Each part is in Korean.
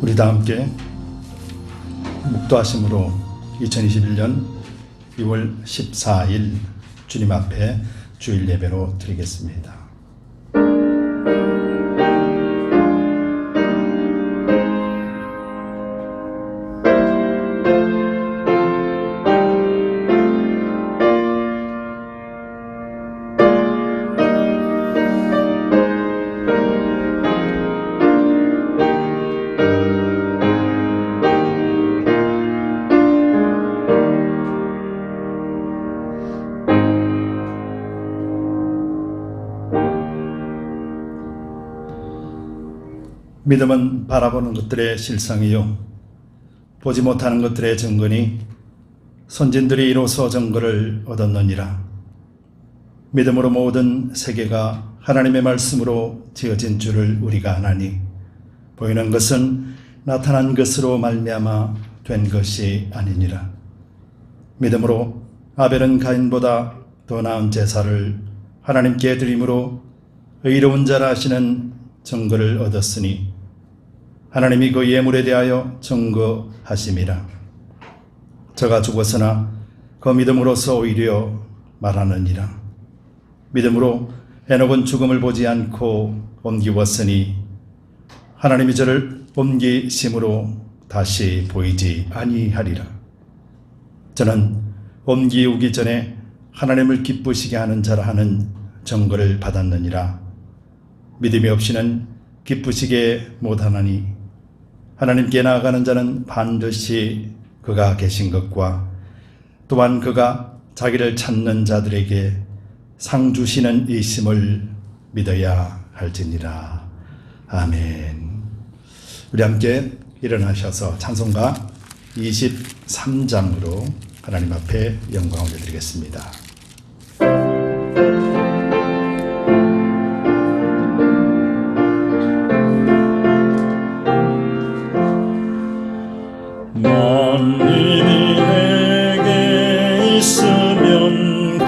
우리 다 함께 묵도하심으로 2021년 2월 14일 주님 앞에 주일 예배로 드리겠습니다. 믿음은 바라보는 것들의 실상이요 보지 못하는 것들의 증거니 선진들이 이로써 증거를 얻었느니라. 믿음으로 모든 세계가 하나님의 말씀으로 지어진 줄을 우리가 아나니 보이는 것은 나타난 것으로 말미암아 된 것이 아니니라. 믿음으로 아벨은 가인보다 더 나은 제사를 하나님께 드림으로 의로운 자라 하시는 증거를 얻었으니 하나님이 그 예물에 대하여 증거하심이라. 저가 죽었으나 그 믿음으로서 오히려 말하느니라. 믿음으로 에녹은 죽음을 보지 않고 옮기웠으니 하나님이 저를 옮기심으로 다시 보이지 아니하리라. 저는 옮기우기 전에 하나님을 기쁘시게 하는 자라 하는 증거를 받았느니라. 믿음이 없이는 기쁘시게 못하나니 하나님께 나아가는 자는 반드시 그가 계신 것과 또한 그가 자기를 찾는 자들에게 상 주시는 이심을 믿어야 할지니라. 아멘. 우리 함께 일어나셔서 찬송가 23장으로 하나님 앞에 영광을 드리겠습니다. 만민이 내게 있으면 그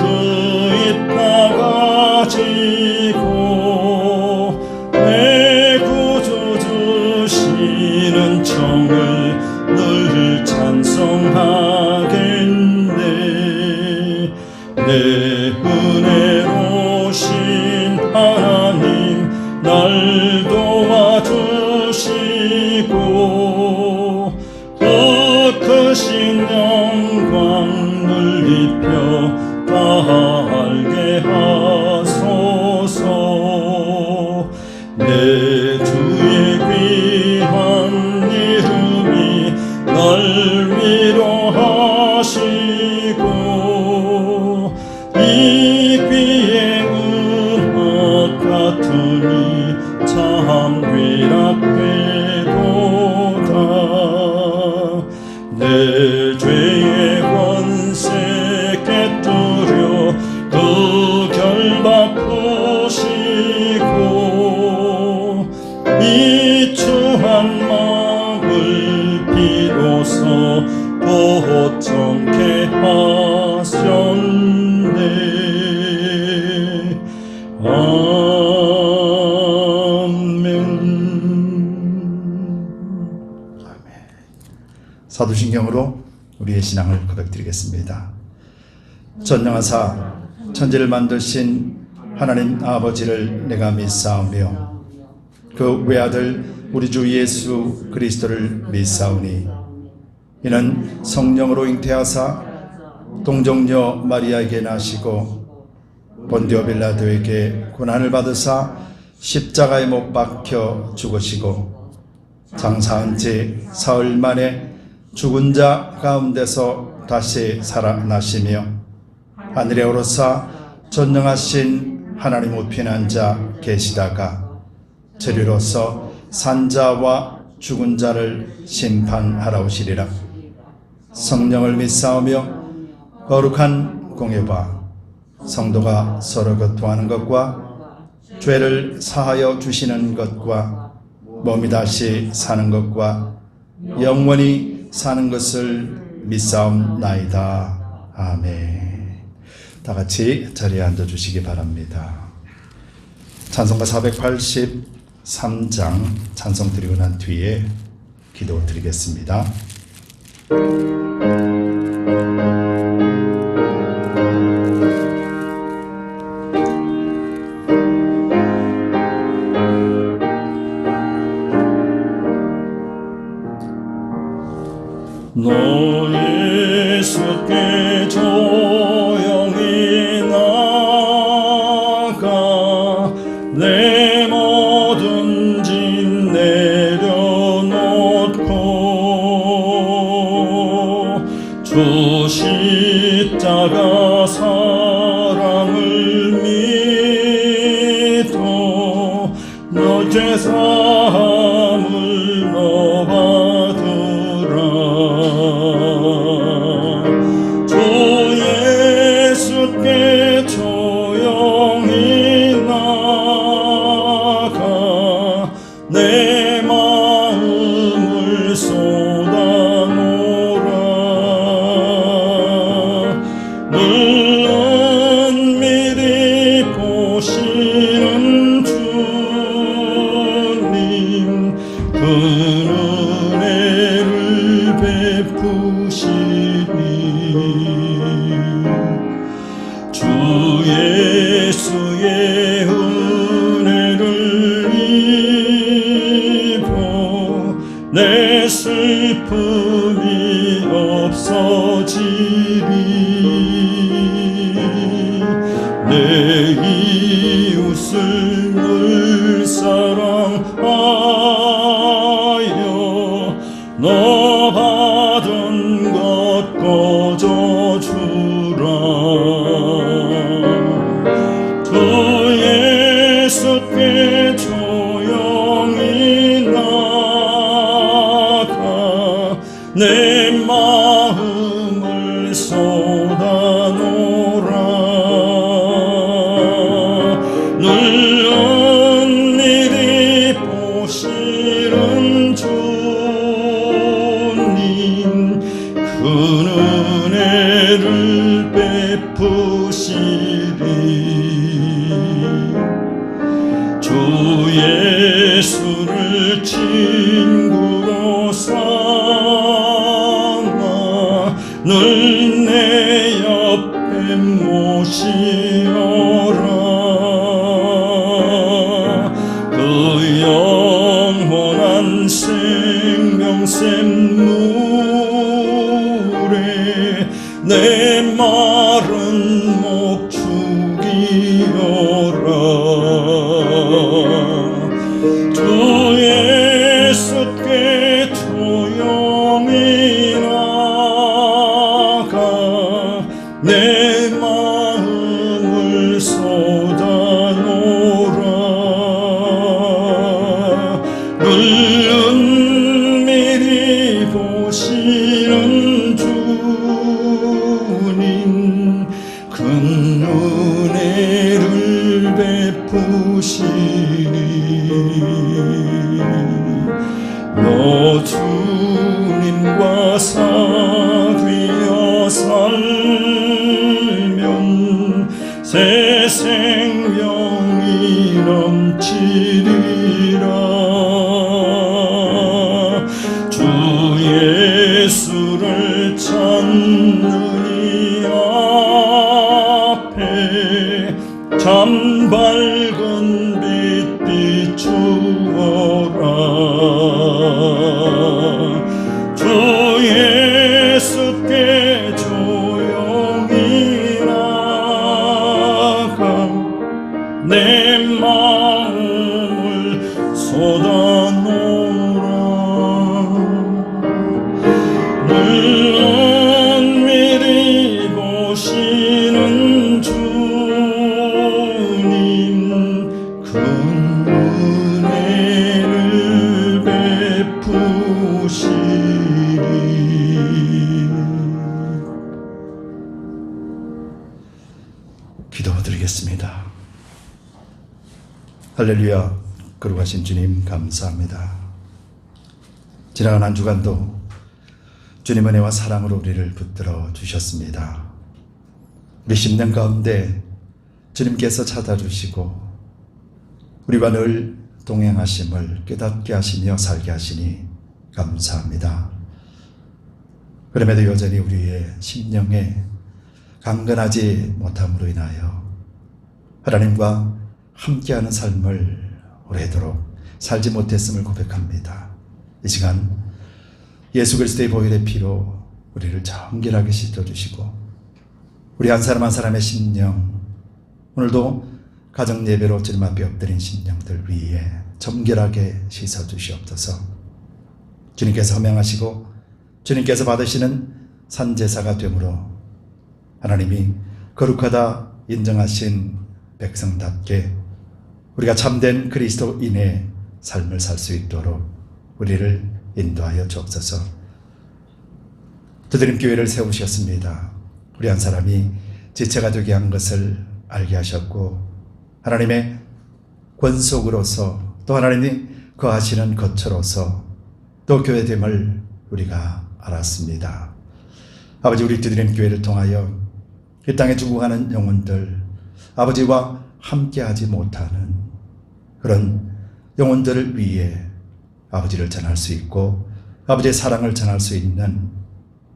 입 다 가지고 내 구주 주시는 청을 늘 찬송하겠네. 내 은혜로우신 하나님 날 도와주시고 크신 영광을 입혀 다 알게 하소서. 내 주의 귀한 이름이 날 위로하시고 이 귀의 음악 같으니 참 위랍되도다. 내 죄의 권세 깨뜨려 그 결박 푸시고 이 추한 마음을 비로소 보정케 하셨네. 사도신경으로 우리의 신앙을 고백드리겠습니다. 전능하사 천지를 만드신 하나님 아버지를 내가 믿사오며 그 외아들 우리 주 예수 그리스도를 믿사오니 이는 성령으로 잉태하사 동정녀 마리아에게 나시고 본디오 빌라도에게 고난을 받으사 십자가에 못 박혀 죽으시고 장사한 지 사흘 만에 죽은 자 가운데서 다시 살아나시며 하늘에 오르사 전능하신 하나님 우편에 앉아 계시다가 저리로서 산자와 죽은 자를 심판하러 오시리라. 성령을 믿사오며 거룩한 공예와 성도가 서로 교통하는 것과 죄를 사하여 주시는 것과 몸이 다시 사는 것과 영원히 사는 것을 믿사옵나이다. 아멘. 다 같이 자리에 앉아 주시기 바랍니다. 찬송가 483장 찬송 드리고 난 뒤에 기도 드리겠습니다. 너 예수께 조용히 나가 내 모든 짐 내려놓고 주 십자가 사랑을 믿어 너 죄사함을 너 받으라. 주 예수께 조용히 나가 내 마음을 쏟아놓으라. 늘 은밀히 보시는 주님 그 은혜를 베푸시니 주 예수의 은혜를 입어 내 슬픔이 없어지리. 내 이웃을 늘 사랑하여 너 받은 것 거저주라. 주 예수께 조용히 나가 내 마음을 쏟아놓으라. 늘 은밀히 보시는 주님 그 은혜를 베푸시리. 주 예수를 친구로 삼아 늘 내 옆에 모시어라. 그 영원한 생명샘 물에 내 마른 목 죽이어라. 주 예수께 조용히 나가 내 마음을 쏟아놓으라. 늘 은밀히 보시는 주님 큰 은혜를 베푸시니 너 주님과 사귀어 살면 새 생명이 넘치리라. 주 예수를 찾는 이 앞에 참 밝은 빛 비추어라. 주 예수께 조용히 나가 내 마음을 쏟아놓으라. 늘 은밀히 보시는 주님 큰 은혜를 베푸시리. 기도드리겠습니다. 할렐루야. 거룩하신 주님 감사합니다. 지나간 한 주간도 주님 은혜와 사랑으로 우리를 붙들어 주셨습니다. 우리 심령 가운데 주님께서 찾아주시고 우리와 늘 동행하심을 깨닫게 하시며 살게 하시니 감사합니다. 그럼에도 여전히 우리의 심령에 강건하지 못함으로 인하여 하나님과 함께하는 삶을 오래도록 살지 못했음을 고백합니다. 이 시간 예수 그리스도의 보혈의 피로 우리를 정결하게 씻어주시고 우리 한 사람 한 사람의 심령, 오늘도 가정 예배로 주님 앞에 엎드린 심령들 위에 정결하게 씻어주시옵소서. 주님께서 허명하시고 주님께서 받으시는 산제사가 되므로 하나님이 거룩하다 인정하신 백성답게 우리가 참된 그리스도인의 삶을 살 수 있도록 우리를 인도하여 주옵소서. 두드림 교회를 세우셨습니다. 우리 한 사람이 지체가 되게 한 것을 알게 하셨고 하나님의 권속으로서 또 하나님이 거하시는 거처로서 또 교회됨을 우리가 알았습니다. 아버지, 우리 두드림 교회를 통하여 이 땅에 죽어가는 영혼들, 아버지와 함께하지 못하는 그런 영혼들을 위해 아버지를 전할 수 있고 아버지의 사랑을 전할 수 있는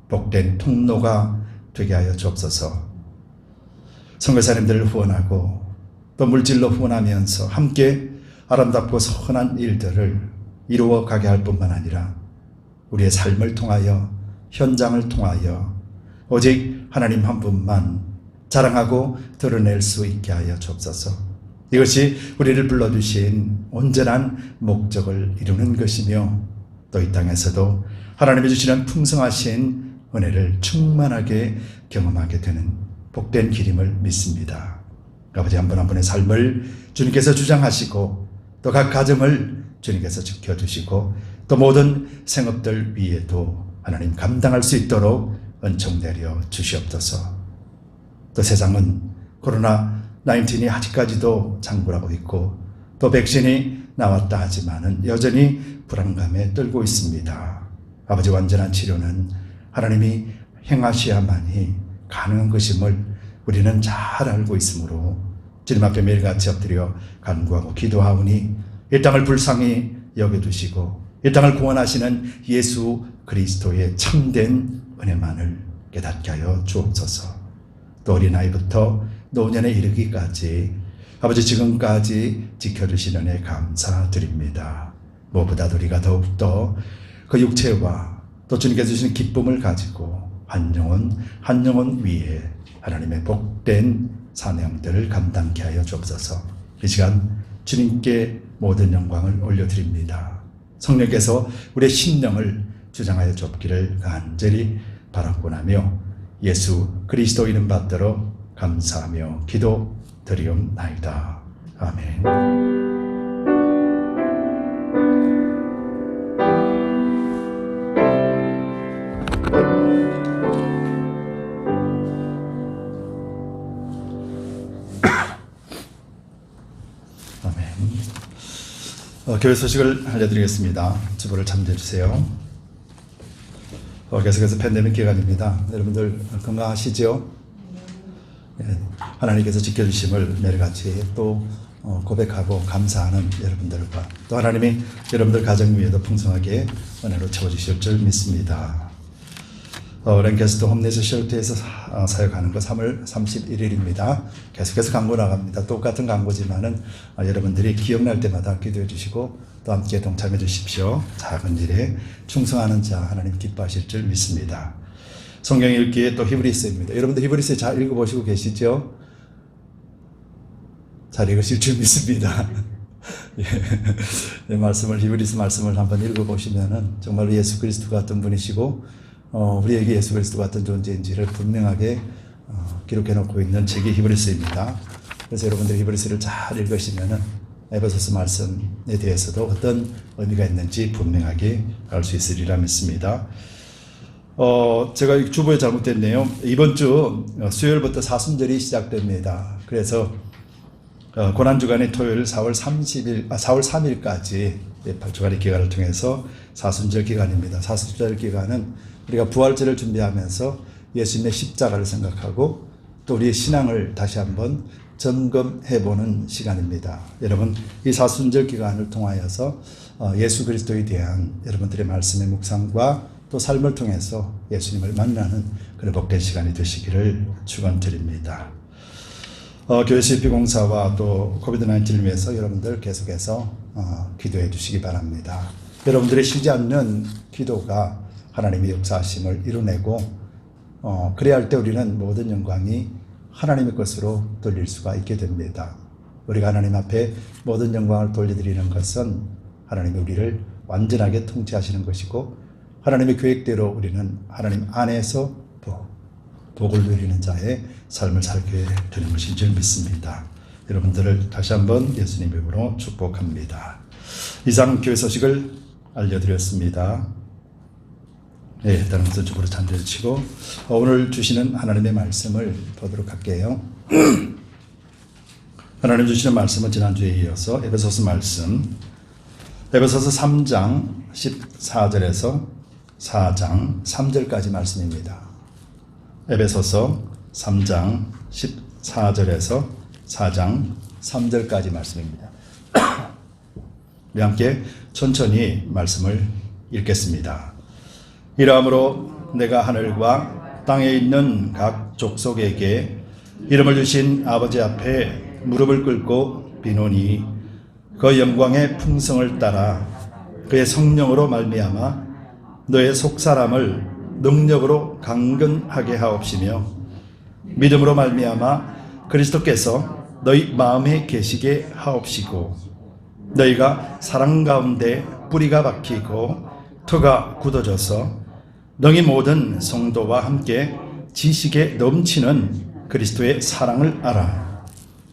복된 통로가 되게 하여 주옵소서. 선교사님들을 후원하고 또 물질로 후원하면서 함께 아름답고 선한 일들을 이루어 가게 할 뿐만 아니라 우리의 삶을 통하여 현장을 통하여 오직 하나님 한 분만 자랑하고 드러낼 수 있게 하여 주옵소서. 이것이 우리를 불러주신 온전한 목적을 이루는 것이며 또 이 땅에서도 하나님이 주시는 풍성하신 은혜를 충만하게 경험하게 되는 복된 길임을 믿습니다. 아버지, 한 분 한 분의 삶을 주님께서 주장하시고 또 각 가정을 주님께서 지켜주시고 또 모든 생업들 위에도 하나님 감당할 수 있도록 은총 내려 주시옵소서. 또 세상은 코로나19이 아직까지도 장구하고 있고 또 백신이 나왔다 하지만은 여전히 불안감에 떨고 있습니다. 아버지, 완전한 치료는 하나님이 행하셔야만이 가능한 것임을 우리는 잘 알고 있으므로 주님 앞에 매일같이 엎드려 간구하고 기도하오니 이 땅을 불쌍히 여겨주시고 이 땅을 구원하시는 예수 그리스도의 참된 은혜만을 깨닫게 하여 주옵소서. 또 어린아이부터 노년에 이르기까지 아버지 지금까지 지켜주시는 은혜 감사드립니다. 무엇보다도 우리가 더욱더 그 육체와 또 주님께서 주시는 기쁨을 가지고 한 영혼 위에 하나님의 복된 사명들을 감당케 하여 주옵소서. 이 시간 주님께 모든 영광을 올려드립니다. 성령께서 우리의 심령을 주장하여 줍기를 간절히 바라고나며 예수 그리스도 이름 받들어 감사하며 기도드리옵나이다. 아멘. 교회 소식을 알려드리겠습니다. 주보를 참조해 주세요. 계속해서 팬데믹 기간입니다. 여러분들 건강하시죠? 하나님께서 지켜주심을 매일같이 또 고백하고 감사하는 여러분들과 또 하나님이 여러분들 가정 위에도 풍성하게 은혜로 채워주실 줄 믿습니다. 랭캐스터 홈네스 쉘터에서 사역하는 거 3월 31일입니다. 계속해서 광고 나갑니다. 똑같은 광고지만은 여러분들이 기억날 때마다 기도해 주시고 또 함께 동참해 주십시오. 작은 일에 충성하는 자 하나님 기뻐하실 줄 믿습니다. 성경 읽기에 또 히브리서입니다. 여러분들 히브리서 잘 읽어보시고 계시죠? 잘 읽으실 줄 믿습니다. 이 말씀을 히브리서 말씀을 한번 읽어보시면은 정말로 예수 그리스도 같은 분이시고 우리에게 예수 그리스도 같은 존재인지를 분명하게 기록해 놓고 있는 책이 히브리서입니다. 그래서 여러분들이 히브리서를 잘 읽으시면은 에베소서 말씀에 대해서도 어떤 의미가 있는지 분명하게 알 수 있으리라 믿습니다. 제가 주보에 잘못됐네요. 이번 주 수요일부터 사순절이 시작됩니다. 그래서 고난주간의 토요일 4월 3일까지 8주간의 기간을 통해서 사순절 기간입니다. 사순절 기간은 우리가 부활절을 준비하면서 예수님의 십자가를 생각하고 또 우리의 신앙을 다시 한번 점검해보는 시간입니다. 여러분, 이 사순절 기간을 통하여서 예수 그리스도에 대한 여러분들의 말씀의 묵상과 또 삶을 통해서 예수님을 만나는 그런 복된 시간이 되시기를 축원드립니다. 교회 CP공사와 또 코비드-19을 위해서 여러분들 계속해서 기도해 주시기 바랍니다. 여러분들의 쉬지 않는 기도가 하나님의 역사하심을 이루내고 그래야 할 때 우리는 모든 영광이 하나님의 것으로 돌릴 수가 있게 됩니다. 우리가 하나님 앞에 모든 영광을 돌려드리는 것은 하나님이 우리를 완전하게 통치하시는 것이고 하나님의 계획대로 우리는 하나님 안에서 복을 누리는 자의 삶을 살게 되는 것인 줄 믿습니다. 여러분들을 다시 한번 예수님 이름으로 축복합니다. 이상 교회 소식을 알려드렸습니다. 네, 다른 것은 쪽으로 잠들치고 오늘 주시는 하나님의 말씀을 보도록 할게요. 하나님 주시는 말씀은 지난주에 이어서 에베소서 말씀, 에베소서 3장 14절에서 4장 3절까지 말씀입니다. 에베소서 3장 14절에서 4장 3절까지 말씀입니다. 우리 함께 천천히 말씀을 읽겠습니다. 이러함으로 내가 하늘과 땅에 있는 각 족속에게 이름을 주신 아버지 앞에 무릎을 꿇고 비노니 그 영광의 풍성을 따라 그의 성령으로 말미암아 너의 속사람을 능력으로 강건하게 하옵시며 믿음으로 말미암아 그리스도께서 너희 마음에 계시게 하옵시고 너희가 사랑 가운데 뿌리가 박히고 터가 굳어져서 너희 모든 성도와 함께 지식에 넘치는 그리스도의 사랑을 알아.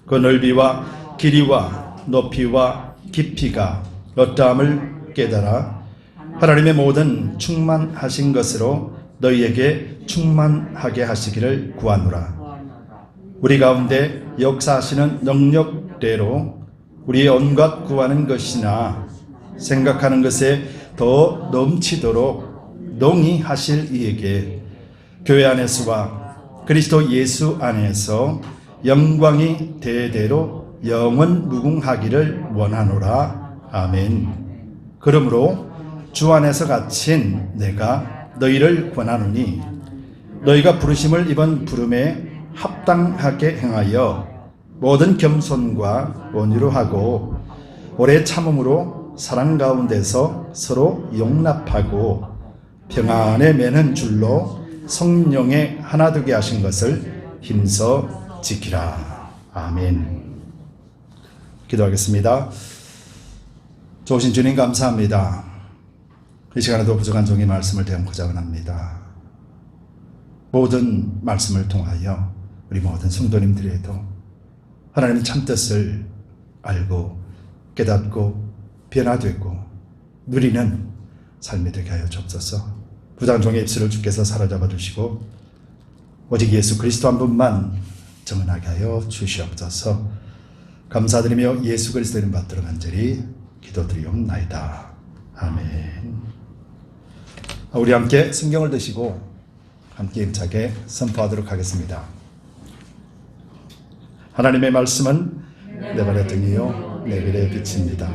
그 넓이와 길이와 높이와 깊이가 어떠함을 깨달아 하나님의 모든 충만하신 것으로 너희에게 충만하게 하시기를 구하노라. 우리 가운데 역사하시는 능력대로 우리의 온갖 구하는 것이나 생각하는 것에 더 넘치도록 농이하실 이에게 교회 안에서와 그리스도 예수 안에서 영광이 대대로 영원 무궁하기를 원하노라. 아멘. 그러므로 주 안에서 갇힌 내가 너희를 권하노니 너희가 부르심을 이번 부름에 합당하게 행하여 모든 겸손과 온유로 하고 오래 참음으로 사랑 가운데서 서로 용납하고 평안에 매는 줄로 성령에 하나 되게 하신 것을 힘써 지키라. 아멘. 기도하겠습니다. 좋으신 주님 감사합니다. 이 시간에도 부족한 종의 말씀을 대언고자 원합니다. 모든 말씀을 통하여 우리 모든 성도님들에도 하나님의 참뜻을 알고 깨닫고 변화되고 누리는 삶이 되게 하여 주옵소서. 부족한 종의 입술을 주께서 사로잡아 주시고 오직 예수 그리스도 한 분만 정언하게 하여 주시옵소서. 감사드리며 예수 그리스도 이름 받들어 간절히 기도드리옵나이다. 아멘. 우리 함께 성경을 드시고 함께 힘차게 선포하도록 하겠습니다. 하나님의 말씀은 내 발의 등이요 내 길의 빛입니다.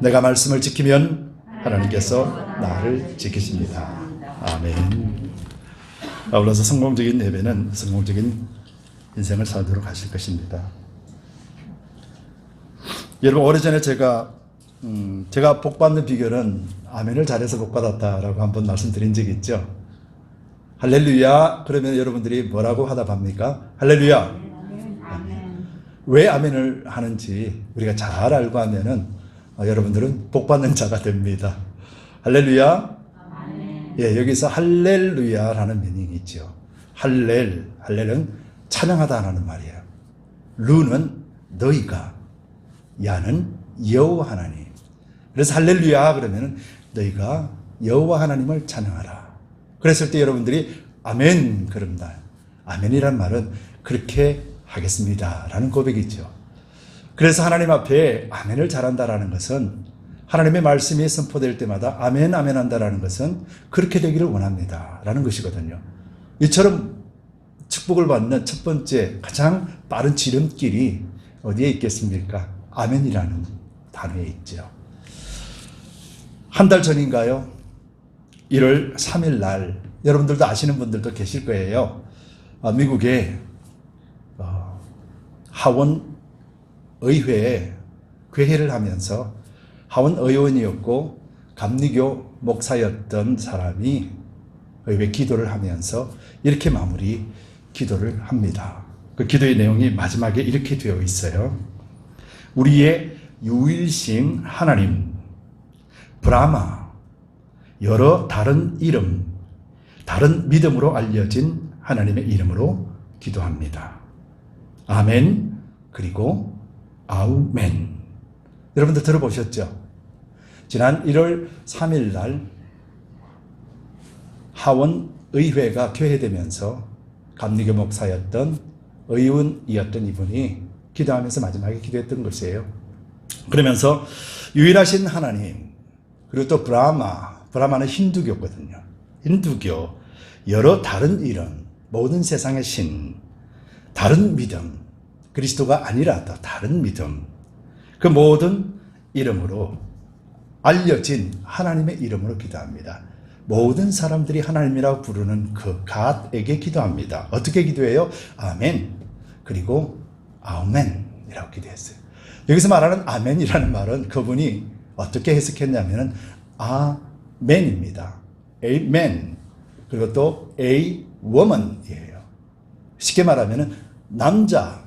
내가 말씀을 지키면 하나님께서 나를 지키십니다. 아멘. 아울러서 성공적인 예배는 성공적인 인생을 살도록 하실 것입니다. 여러분, 오래전에 제가 복받는 비결은 아멘을 잘해서 복받았다라고 한번 말씀드린 적이 있죠. 할렐루야 그러면 여러분들이 뭐라고 하답합니까? 할렐루야. 왜 아멘을 하는지 우리가 잘 알고 하면은 여러분들은 복받는 자가 됩니다. 할렐루야. 예, 여기서 할렐루야라는 미닝이 있죠. 할렐은 찬양하다라는 말이에요. 루는 너희가, 야는 여호와 하나님. 그래서 할렐루야 그러면 너희가 여호와 하나님을 찬양하라. 그랬을 때 여러분들이 아멘 그럽니다. 아멘이란 말은 그렇게 하겠습니다 라는 고백이죠. 그래서 하나님 앞에 아멘을 잘한다라는 것은 하나님의 말씀이 선포될 때마다 아멘 아멘 한다라는 것은 그렇게 되기를 원합니다 라는 것이거든요. 이처럼 축복을 받는 첫 번째 가장 빠른 지름길이 어디에 있겠습니까? 아멘이라는 단어에 있죠. 한 달 전인가요? 1월 3일 날 여러분들도 아시는 분들도 계실 거예요. 미국의 하원 의회에 회의를 하면서 하원 의원이었고 감리교 목사였던 사람이 의회 기도를 하면서 이렇게 마무리 기도를 합니다. 그 기도의 내용이 마지막에 이렇게 되어 있어요. 우리의 유일신 하나님 브라마, 여러 다른 이름, 다른 믿음으로 알려진 하나님의 이름으로 기도합니다. 아멘, 그리고 아우멘. 여러분들 들어보셨죠? 지난 1월 3일 날 하원 의회가 개회되면서 감리교 목사였던 의원이었던 이분이 기도하면서 마지막에 기도했던 것이에요. 그러면서 유일하신 하나님, 그리고 또 브라마는 힌두교거든요. 힌두교, 여러 다른 이름, 모든 세상의 신, 다른 믿음, 그리스도가 아니라도 다른 믿음, 그 모든 이름으로 알려진 하나님의 이름으로 기도합니다. 모든 사람들이 하나님이라고 부르는 그 갓에게 기도합니다. 어떻게 기도해요? 아멘, 그리고 아우멘이라고 기도했어요. 여기서 말하는 아멘이라는 말은 그분이 어떻게 해석했냐면 아멘입니다. 아멘, 그리고 또 a woman이에요. 쉽게 말하면 남자,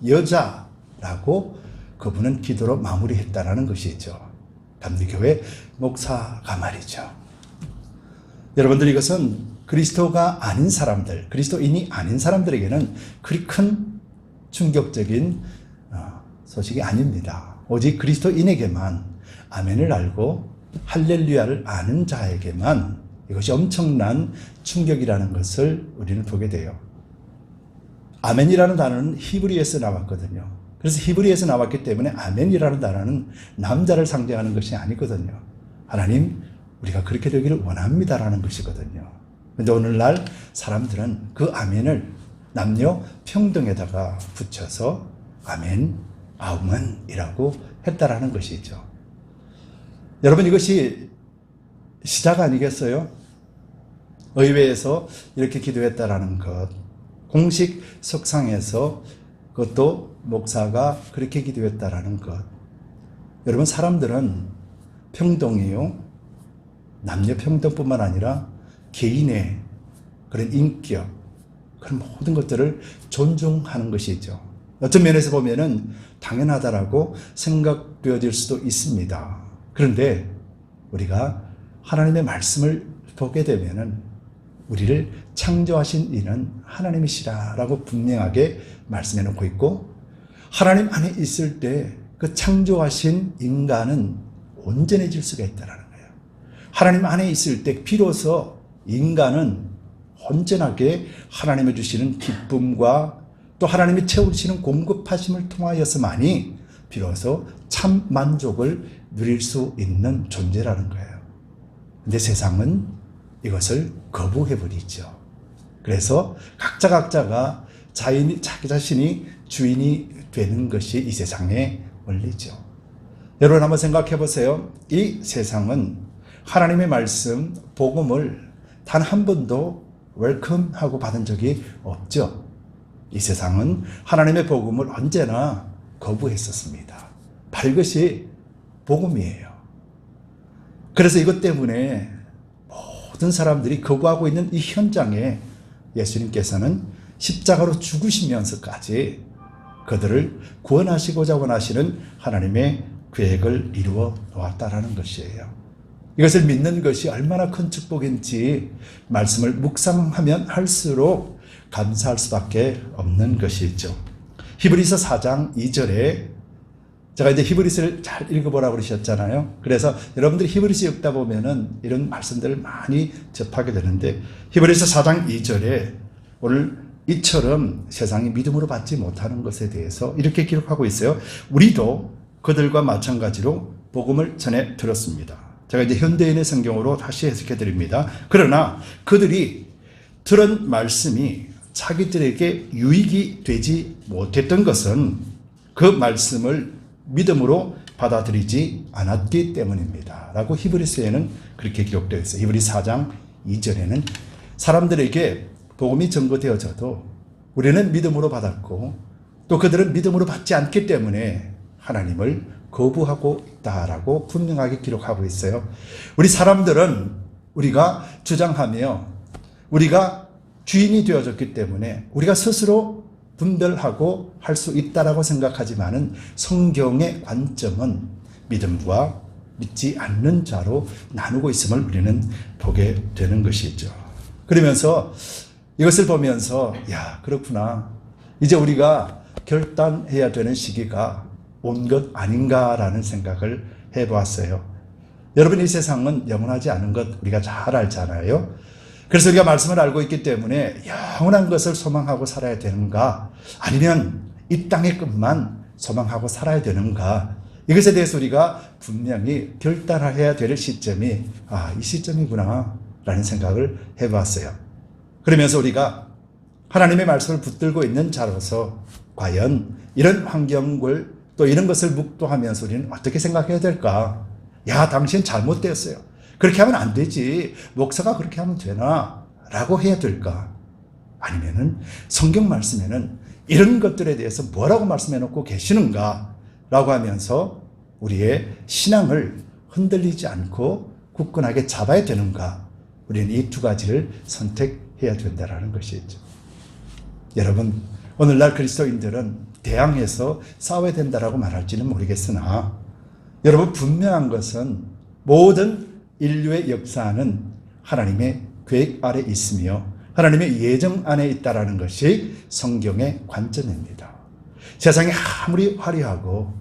여자라고 그분은 기도로 마무리했다라는 것이죠. 감리교회 목사가 말이죠. 여러분들, 이것은 그리스도가 아닌 사람들, 그리스도인이 아닌 사람들에게는 그리 큰 충격적인 소식이 아닙니다. 오직 그리스도인에게만, 아멘을 알고 할렐루야를 아는 자에게만 이것이 엄청난 충격이라는 것을 우리는 보게 돼요. 아멘이라는 단어는 히브리에서 나왔거든요. 그래서 히브리에서 나왔기 때문에 아멘이라는 단어는 남자를 상징하는 것이 아니거든요. 하나님, 우리가 그렇게 되기를 원합니다라는 것이거든요. 그런데 오늘날 사람들은 그 아멘을 남녀 평등에다가 붙여서 아멘, 아우멘이라고 했다라는 것이죠. 여러분, 이것이 시작 아니겠어요? 의회에서 이렇게 기도했다라는 것, 공식 석상에서 그것도 목사가 그렇게 기도했다라는 것. 여러분, 사람들은 평등이에요. 남녀 평등뿐만 아니라 개인의 그런 인격, 그런 모든 것들을 존중하는 것이죠. 어떤 면에서 보면은 당연하다라고 생각되어질 수도 있습니다. 그런데 우리가 하나님의 말씀을 보게 되면은 우리를 창조하신 이는 하나님이시라라고 분명하게 말씀해 놓고 있고, 하나님 안에 있을 때 그 창조하신 인간은 온전해질 수가 있다라는 거예요. 하나님 안에 있을 때 비로소 인간은 온전하게 하나님이 주시는 기쁨과 또 하나님이 채우시는 공급하심을 통하여서만이 비로소 참 만족을 누릴 수 있는 존재라는 거예요. 근데 세상은 이것을 거부해버리죠. 그래서 각자가 자기 자신이 주인이 되는 것이 이 세상의 원리죠. 여러분, 한번 생각해 보세요. 이 세상은 하나님의 말씀, 복음을 단 한 번도 웰컴하고 받은 적이 없죠. 이 세상은 하나님의 복음을 언제나 거부했었습니다. 바로 이것이 복음이에요. 그래서 이것 때문에 모든 사람들이 거부하고 있는 이 현장에 예수님께서는 십자가로 죽으시면서까지 그들을 구원하시고자 원하시는 하나님의 계획을 이루어 놓았다라는 것이에요. 이것을 믿는 것이 얼마나 큰 축복인지 말씀을 묵상하면 할수록 감사할 수밖에 없는 것이죠. 히브리서 4장 2절에 제가 이제 히브리서를 잘 읽어보라고 그러셨잖아요. 그래서 여러분들이 히브리서 읽다 보면은 이런 말씀들을 많이 접하게 되는데, 히브리서 4장 2절에 오늘 이처럼 세상이 믿음으로 받지 못하는 것에 대해서 이렇게 기록하고 있어요. 우리도 그들과 마찬가지로 복음을 전해 들었습니다. 제가 이제 현대인의 성경으로 다시 해석해 드립니다. 그러나 그들이 들은 말씀이 자기들에게 유익이 되지 못했던 것은 그 말씀을 믿음으로 받아들이지 않았기 때문입니다. 라고 히브리서에는 그렇게 기록되어 있어요. 히브리 4장 2절에는 사람들에게 복음이 전거되어져도 우리는 믿음으로 받았고 또 그들은 믿음으로 받지 않기 때문에 하나님을 거부하고 있다라고 분명하게 기록하고 있어요. 우리 사람들은 우리가 주장하며 우리가 주인이 되어졌기 때문에 우리가 스스로 분별하고 할 수 있다라고 생각하지만은 성경의 관점은 믿음과 믿지 않는 자로 나누고 있음을 우리는 보게 되는 것이죠. 그러면서 이것을 보면서 야, 그렇구나. 이제 우리가 결단해야 되는 시기가 온 것 아닌가라는 생각을 해보았어요. 여러분, 이 세상은 영원하지 않은 것 우리가 잘 알잖아요. 그래서 우리가 말씀을 알고 있기 때문에 영원한 것을 소망하고 살아야 되는가, 아니면 이 땅의 것만 소망하고 살아야 되는가, 이것에 대해서 우리가 분명히 결단해야 될 시점이 이 시점이구나 라는 생각을 해봤어요. 그러면서 우리가 하나님의 말씀을 붙들고 있는 자로서 과연 이런 환경을 또 이런 것을 묵도하면서 우리는 어떻게 생각해야 될까? 야, 당신 잘못되었어요. 그렇게 하면 안 되지. 목사가 그렇게 하면 되나? 라고 해야 될까? 아니면은 성경 말씀에는 이런 것들에 대해서 뭐라고 말씀해 놓고 계시는가? 라고 하면서 우리의 신앙을 흔들리지 않고 굳건하게 잡아야 되는가? 우리는 이 두 가지를 선택해야 된다는 것이죠. 여러분, 오늘날 그리스도인들은 대항해서 싸워야 된다라고 말할지는 모르겠으나 여러분, 분명한 것은 모든 인류의 역사는 하나님의 계획 아래 있으며 하나님의 예정 안에 있다라는 것이 성경의 관점입니다. 세상이 아무리 화려하고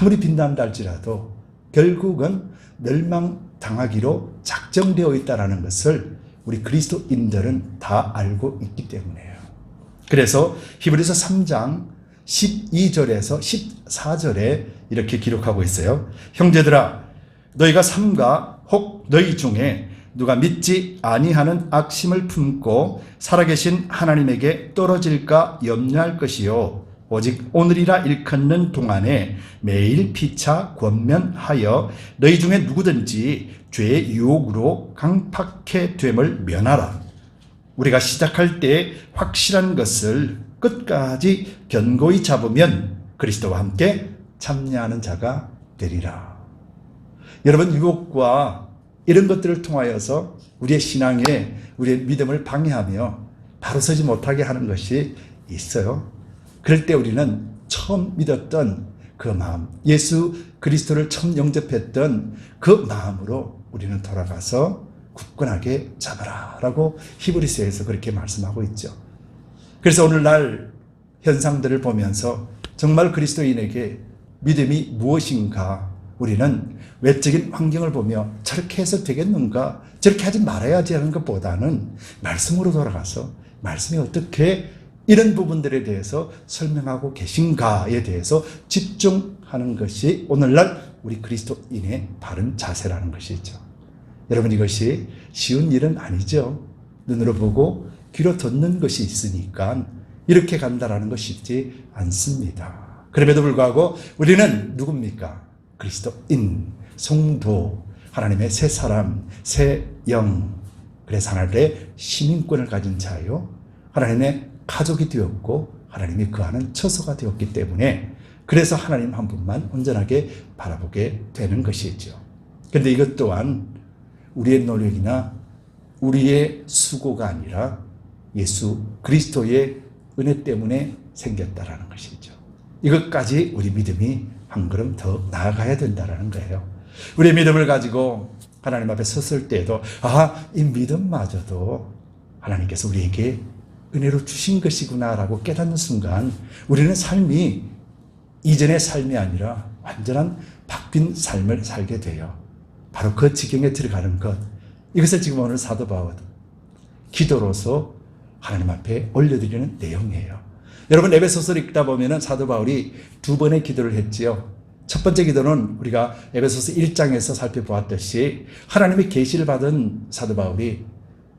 아무리 빛난다 할지라도 결국은 멸망당하기로 작정되어 있다라는 것을 우리 그리스도인들은 다 알고 있기 때문이에요. 그래서 히브리서 3장 12절에서 14절에 이렇게 기록하고 있어요. 형제들아, 너희가 삼가 혹 너희 중에 누가 믿지 아니하는 악심을 품고 살아계신 하나님에게 떨어질까 염려할 것이요, 오직 오늘이라 일컫는 동안에 매일 피차 권면하여 너희 중에 누구든지 죄의 유혹으로 강팍해 됨을 면하라. 우리가 시작할 때 확실한 것을 끝까지 견고히 잡으면 그리스도와 함께 참여하는 자가 되리라. 여러분, 유혹과 이런 것들을 통하여서 우리의 신앙에 우리의 믿음을 방해하며 바로 서지 못하게 하는 것이 있어요. 그럴 때 우리는 처음 믿었던 그 마음, 예수 그리스도를 처음 영접했던 그 마음으로 우리는 돌아가서 굳건하게 잡아라 라고 히브리서에서 그렇게 말씀하고 있죠. 그래서 오늘날 현상들을 보면서 정말 그리스도인에게 믿음이 무엇인가, 우리는 외적인 환경을 보며 저렇게 해서 되겠는가, 저렇게 하지 말아야지 하는 것보다는 말씀으로 돌아가서 말씀이 어떻게 이런 부분들에 대해서 설명하고 계신가에 대해서 집중하는 것이 오늘날 우리 그리스도인의 바른 자세라는 것이죠. 여러분, 이것이 쉬운 일은 아니죠. 눈으로 보고 귀로 듣는 것이 있으니까 이렇게 간다라는 것이 쉽지 않습니다. 그럼에도 불구하고 우리는 누굽니까? 그리스도인, 성도, 하나님의 새 사람, 새 영, 그래서 하나님의 시민권을 가진 자요, 하나님의 가족이 되었고 하나님이 그하는 처소가 되었기 때문에 그래서 하나님 한 분만 온전하게 바라보게 되는 것이죠. 그런데 이것 또한 우리의 노력이나 우리의 수고가 아니라 예수 그리스도의 은혜 때문에 생겼다라는 것이죠. 이것까지 우리 믿음이 한 걸음 더 나아가야 된다라는 거예요. 우리의 믿음을 가지고 하나님 앞에 섰을 때에도 이 믿음마저도 하나님께서 우리에게 은혜로 주신 것이구나라고 깨닫는 순간 우리는 삶이 이전의 삶이 아니라 완전한 바뀐 삶을 살게 돼요. 바로 그 지경에 들어가는 것, 이것을 지금 오늘 사도 바울 기도로서 하나님 앞에 올려드리는 내용이에요. 여러분, 에베소서를 읽다 보면 사도 바울이 두 번의 기도를 했지요. 첫 번째 기도는 우리가 에베소서 1장에서 살펴보았듯이 하나님의 계시를 받은 사도 바울이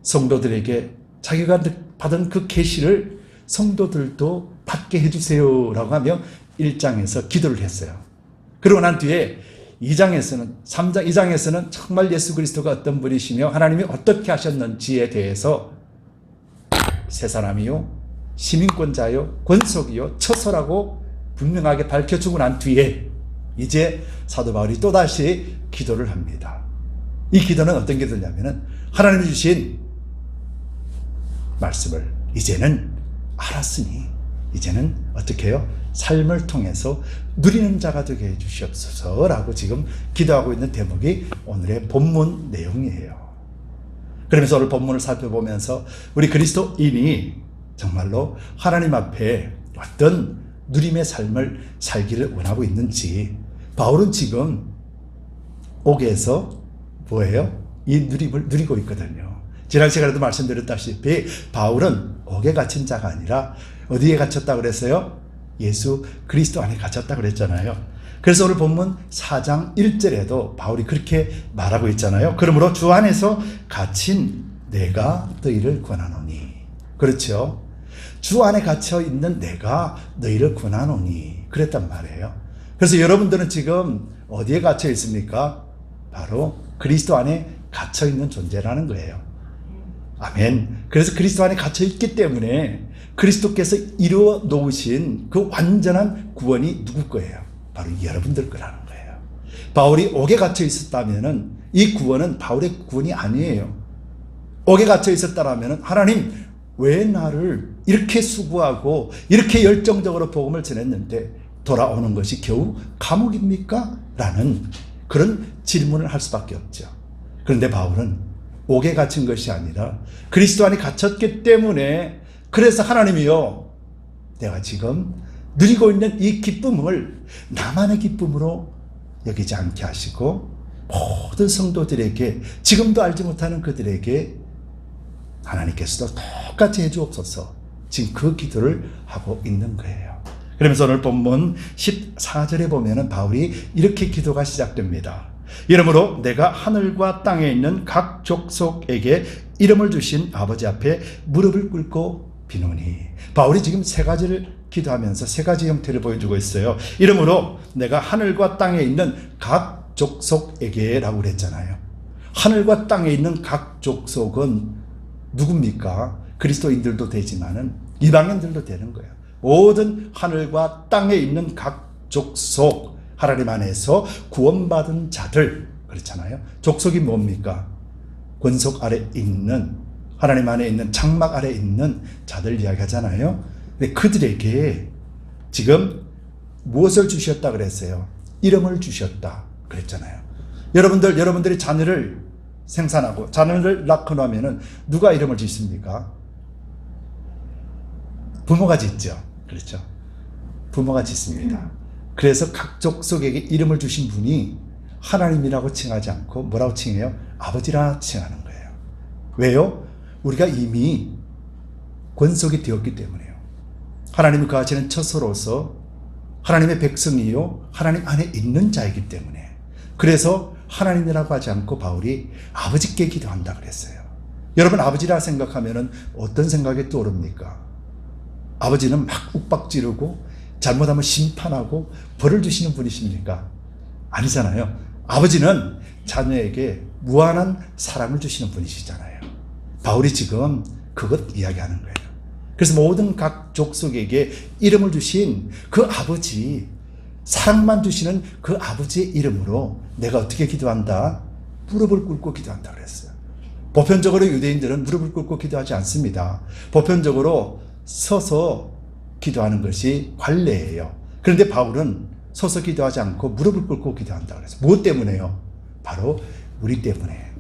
성도들에게 자기가 받은 그 계시를 성도들도 받게 해주세요라고 하며 1장에서 기도를 했어요. 그러고 난 뒤에 2장에서는 정말 예수 그리스도가 어떤 분이시며 하나님이 어떻게 하셨는지에 대해서 세 사람이요, 시민권자요, 권속이요, 처소라고 분명하게 밝혀주고 난 뒤에 이제 사도 바울이 또다시 기도를 합니다. 이 기도는 어떤 기도냐면은 하나님이 주신 말씀을 이제는 알았으니 이제는 어떻게 해요? 삶을 통해서 누리는 자가 되게 해주시옵소서라고 지금 기도하고 있는 대목이 오늘의 본문 내용이에요. 그러면서 오늘 본문을 살펴보면서 우리 그리스도인이 정말로 하나님 앞에 어떤 누림의 삶을 살기를 원하고 있는지 바울은 지금 옥에서 뭐예요? 이 누림을 누리고 있거든요. 지난 시간에도 말씀드렸다시피 바울은 옥에 갇힌 자가 아니라 어디에 갇혔다 그랬어요? 예수 그리스도 안에 갇혔다 그랬잖아요. 그래서 오늘 본문 4장 1절에도 바울이 그렇게 말하고 있잖아요. 그러므로 주 안에서 갇힌 내가 너희를 권하노니. 그렇죠? 주 안에 갇혀 있는 내가 너희를 권하노니 그랬단 말이에요. 그래서 여러분들은 지금 어디에 갇혀 있습니까? 바로 그리스도 안에 갇혀 있는 존재라는 거예요. 아멘. 그래서 그리스도 안에 갇혀 있기 때문에 그리스도께서 이루어 놓으신 그 완전한 구원이 누구 거예요? 바로 여러분들 거라는 거예요. 바울이 옥에 갇혀 있었다면은 이 구원은 바울의 구원이 아니에요. 옥에 갇혀 있었다라면은 하나님 왜 나를 이렇게 수고하고 이렇게 열정적으로 복음을 전했는데 돌아오는 것이 겨우 감옥입니까? 라는 그런 질문을 할 수밖에 없죠. 그런데 바울은 옥에 갇힌 것이 아니라 그리스도 안에 갇혔기 때문에 그래서 하나님이요, 내가 지금 누리고 있는 이 기쁨을 나만의 기쁨으로 여기지 않게 하시고 모든 성도들에게, 지금도 알지 못하는 그들에게 하나님께서도 똑같이 해주옵소서. 지금 그 기도를 하고 있는 거예요. 그러면서 오늘 본문 14절에 보면은 바울이 이렇게 기도가 시작됩니다. 이러므로 내가 하늘과 땅에 있는 각 족속에게 이름을 주신 아버지 앞에 무릎을 꿇고 비노니. 바울이 지금 세 가지를 기도하면서 세 가지 형태를 보여주고 있어요. 이러므로 내가 하늘과 땅에 있는 각 족속에게 라고 그랬잖아요. 하늘과 땅에 있는 각 족속은 누굽니까? 그리스도인들도 되지만은 이방인들도 되는 거예요. 모든 하늘과 땅에 있는 각 족속, 하나님 안에서 구원받은 자들, 그렇잖아요. 족속이 뭡니까? 권속 아래 있는, 하나님 안에 있는 장막 아래 있는 자들 이야기하잖아요. 근데 그들에게 지금 무엇을 주셨다 그랬어요? 이름을 주셨다 그랬잖아요. 여러분들이 자녀를 생산하고 자녀를 낳고 나면은 누가 이름을 짓습니까? 부모가 짓죠. 그렇죠? 부모가 짓습니다. 그래서 각 족속에게 이름을 주신 분이 하나님이라고 칭하지 않고 뭐라고 칭해요? 아버지라 칭하는 거예요. 왜요? 우리가 이미 권속이 되었기 때문에요. 하나님이 거하시는 처소로서 하나님의 백성이요, 하나님 안에 있는 자이기 때문에. 그래서 하나님이라고 하지 않고 바울이 아버지께 기도한다 그랬어요. 여러분, 아버지라 생각하면은 어떤 생각이 떠오릅니까? 아버지는 막 욱박지르고 잘못하면 심판하고 벌을 주시는 분이십니까? 아니잖아요. 아버지는 자녀에게 무한한 사랑을 주시는 분이시잖아요. 바울이 지금 그것 이야기하는 거예요. 그래서 모든 각 족속에게 이름을 주신 그 아버지, 사랑만 주시는 그 아버지의 이름으로 내가 어떻게 기도한다? 무릎을 꿇고 기도한다 그랬어요. 보편적으로 유대인들은 무릎을 꿇고 기도하지 않습니다. 보편적으로 서서 기도하는 것이 관례예요. 그런데 바울은 서서 기도하지 않고 무릎을 꿇고 기도한다 그랬어요. 무엇 때문에요? 바로 우리 때문에.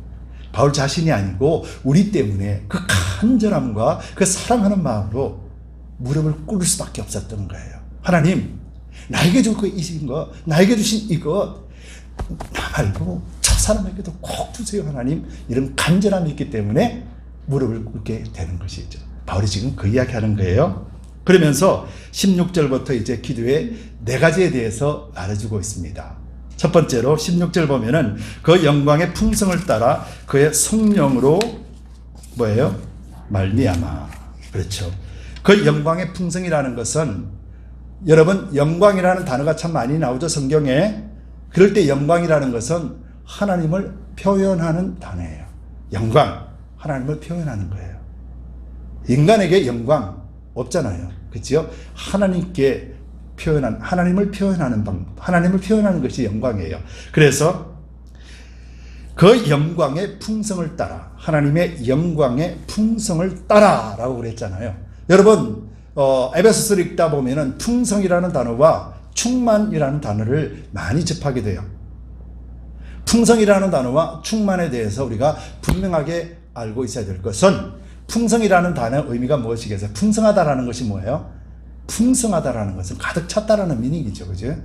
바울 자신이 아니고 우리 때문에 그 간절함과 그 사랑하는 마음으로 무릎을 꿇을 수밖에 없었던 거예요. 하나님, 나에게 주신 것, 나에게 주신 이것, 나 말고 저 사람에게도 꼭 주세요, 하나님. 이런 간절함이 있기 때문에 무릎을 꿇게 되는 것이죠. 바울이 지금 그 이야기 하는 거예요. 그러면서 16절부터 이제 기도의 네 가지에 대해서 말해주고 있습니다. 첫 번째로 16절 보면은 그 영광의 풍성을 따라 그의 성령으로 뭐예요? 말미암아. 그렇죠. 그 영광의 풍성이라는 것은, 여러분, 영광이라는 단어가 참 많이 나오죠, 성경에. 그럴 때 영광이라는 것은 하나님을 표현하는 단어예요. 영광, 하나님을 표현하는 거예요. 인간에게 영광 없잖아요. 그렇죠? 하나님께 표현한, 하나님을 표현하는 하나님을 표현하는 것이 영광이에요. 그래서 그 영광의 풍성을 따라, 하나님의 영광의 풍성을 따라 라고 그랬잖아요. 여러분, 에베소서를 읽다 보면은 풍성이라는 단어와 충만이라는 단어를 많이 접하게 돼요. 풍성이라는 단어와 충만에 대해서 우리가 분명하게 알고 있어야 될 것은, 풍성이라는 단어의 의미가 무엇이겠어요? 풍성하다라는 것이 뭐예요? 풍성하다라는 것은 가득 찼다라는 미닝이죠. 그죠?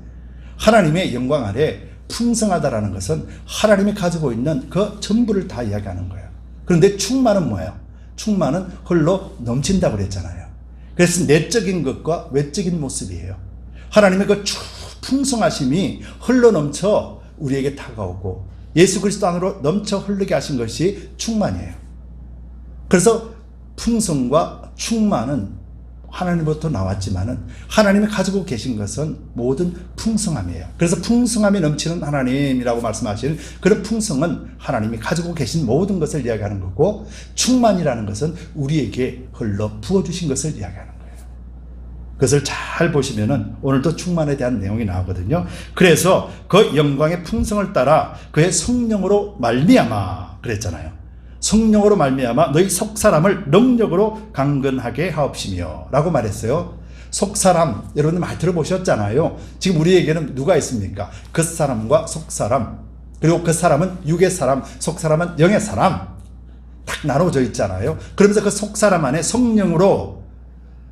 하나님의 영광 아래 풍성하다라는 것은 하나님이 가지고 있는 그 전부를 다 이야기하는 거예요. 그런데 충만은 뭐예요? 충만은 홀로 넘친다고 그랬잖아요. 그래서 내적인 것과 외적인 모습이에요. 하나님의 그 풍성하심이 흘러 넘쳐 우리에게 다가오고 예수 그리스도 안으로 넘쳐 흐르게 하신 것이 충만이에요. 그래서 풍성과 충만은 하나님부터 나왔지만은 하나님이 가지고 계신 것은 모든 풍성함이에요. 그래서 풍성함이 넘치는 하나님이라고 말씀하시는 그런 풍성은 하나님이 가지고 계신 모든 것을 이야기하는 거고, 충만이라는 것은 우리에게 흘러 부어주신 것을 이야기하는 거예요. 그것을 잘 보시면은 오늘도 충만에 대한 내용이 나오거든요. 그래서 그 영광의 풍성을 따라 그의 성령으로 말미암아 그랬잖아요. 성령으로 말미암아 너희 속사람을 능력으로 강건하게 하옵시며 라고 말했어요. 속사람, 여러분들 많이 들어보셨잖아요. 지금 우리에게는 누가 있습니까? 겉사람과 속사람, 그리고 겉사람은 육의 사람, 속사람은 영의 사람, 딱 나눠져 있잖아요. 그러면서 그 속사람 안에 성령으로,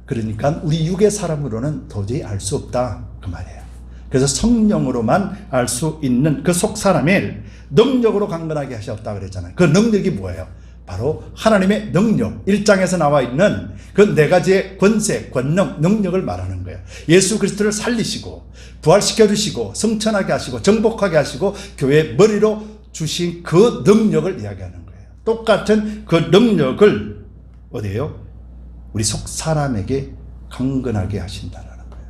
그러니까 우리 육의 사람으로는 도저히 알 수 없다 그 말이에요. 그래서 성령으로만 알 수 있는 그 속사람을 능력으로 강건하게 하셨다 그랬잖아요. 그 능력이 뭐예요? 바로 하나님의 능력, 1장에서 나와 있는 그 네 가지의 권세, 권능, 능력을 말하는 거예요. 예수 그리스도를 살리시고 부활시켜 주시고 성천하게 하시고 정복하게 하시고 교회의 머리로 주신 그 능력을 이야기하는 거예요. 똑같은 그 능력을 어디에요? 우리 속 사람에게 강건하게 하신다라는 거예요.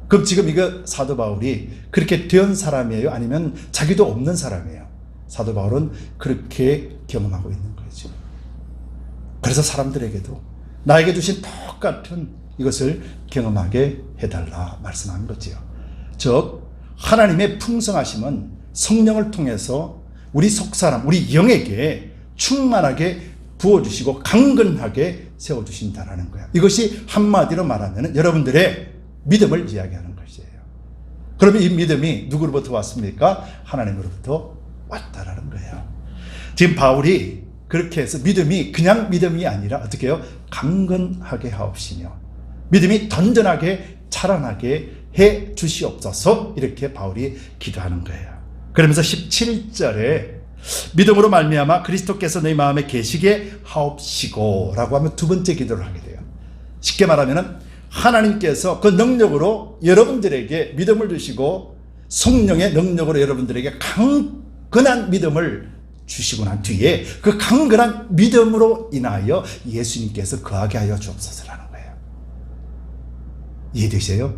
그럼 지금 이거 사도 바울이 그렇게 된 사람이에요? 아니면 자기도 없는 사람이에요? 사도 바울은 그렇게 경험하고 있는 거죠. 그래서 사람들에게도 나에게 주신 똑같은 이것을 경험하게 해달라 말씀한 거지요. 즉 하나님의 풍성하심은 성령을 통해서 우리 속사람, 우리 영에게 충만하게 부어주시고 강건하게 세워주신다라는 거예요. 이것이 한마디로 말하면 여러분들의 믿음을 이야기하는 것이에요. 그러면 이 믿음이 누구로부터 왔습니까? 하나님으로부터 왔다라는 거예요. 지금 바울이 그렇게 해서 믿음이 그냥 믿음이 아니라 어떻게 해요? 강건하게 하옵시며 믿음이 던전하게 자라나게 해 주시옵소서, 이렇게 바울이 기도하는 거예요. 그러면서 17절에 믿음으로 말미암아 그리스도께서 너희 마음에 계시게 하옵시고 라고 하면 두 번째 기도를 하게 돼요. 쉽게 말하면 하나님께서 그 능력으로 여러분들에게 믿음을 주시고 성령의 능력으로 여러분들에게 강건한 믿음을 주시고 난 뒤에 그 강건한 믿음으로 인하여 예수님께서 거하게 하여 주옵소서라는 거예요. 이해되세요?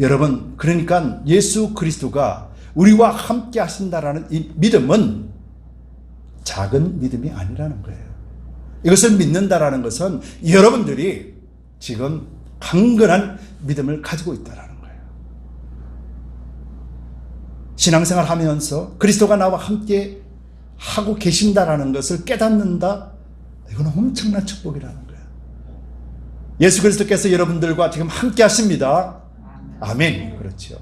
여러분, 그러니까 예수 그리스도가 우리와 함께 하신다라는 이 믿음은 작은 믿음이 아니라는 거예요. 이것을 믿는다라는 것은 여러분들이 지금 강건한 믿음을 가지고 있다라는 거예요. 신앙생활 하면서 그리스도가 나와 함께 하고 계신다라는 것을 깨닫는다? 이건 엄청난 축복이라는 거예요. 예수 그리스도께서 여러분들과 지금 함께 하십니다. 아멘. 그렇죠.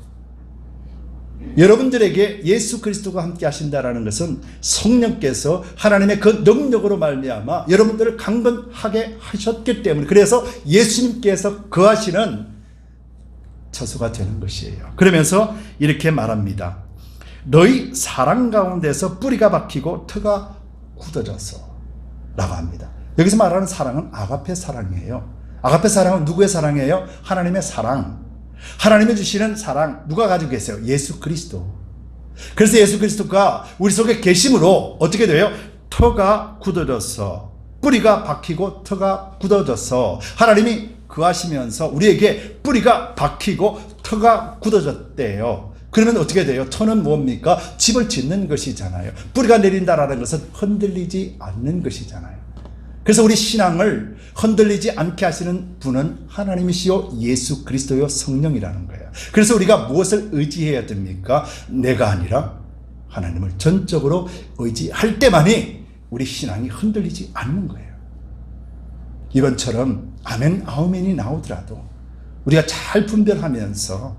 여러분들에게 예수 그리스도가 함께 하신다라는 것은 성령께서 하나님의 그 능력으로 말미암아 여러분들을 강건하게 하셨기 때문에, 그래서 예수님께서 거하시는 처소가 되는 것이에요. 그러면서 이렇게 말합니다. 너희 사랑 가운데서 뿌리가 박히고 터가 굳어져서 라고 합니다. 여기서 말하는 사랑은 아가페 사랑이에요. 아가페 사랑은 누구의 사랑이에요? 하나님의 사랑. 하나님이 주시는 사랑 누가 가지고 계세요? 예수 그리스도. 그래서 예수 그리스도가 우리 속에 계심으로 어떻게 돼요? 터가 굳어져서 뿌리가 박히고 터가 굳어져서 하나님이 거하시면서 우리에게 뿌리가 박히고 터가 굳어졌대요. 그러면 어떻게 돼요? 터는 뭡니까? 집을 짓는 것이잖아요. 뿌리가 내린다라는 것은 흔들리지 않는 것이잖아요. 그래서 우리 신앙을 흔들리지 않게 하시는 분은 하나님이시요 예수 그리스도요 성령이라는 거예요. 그래서 우리가 무엇을 의지해야 됩니까? 내가 아니라 하나님을 전적으로 의지할 때만이 우리 신앙이 흔들리지 않는 거예요. 이번처럼 아멘 아우멘이 나오더라도 우리가 잘 분별하면서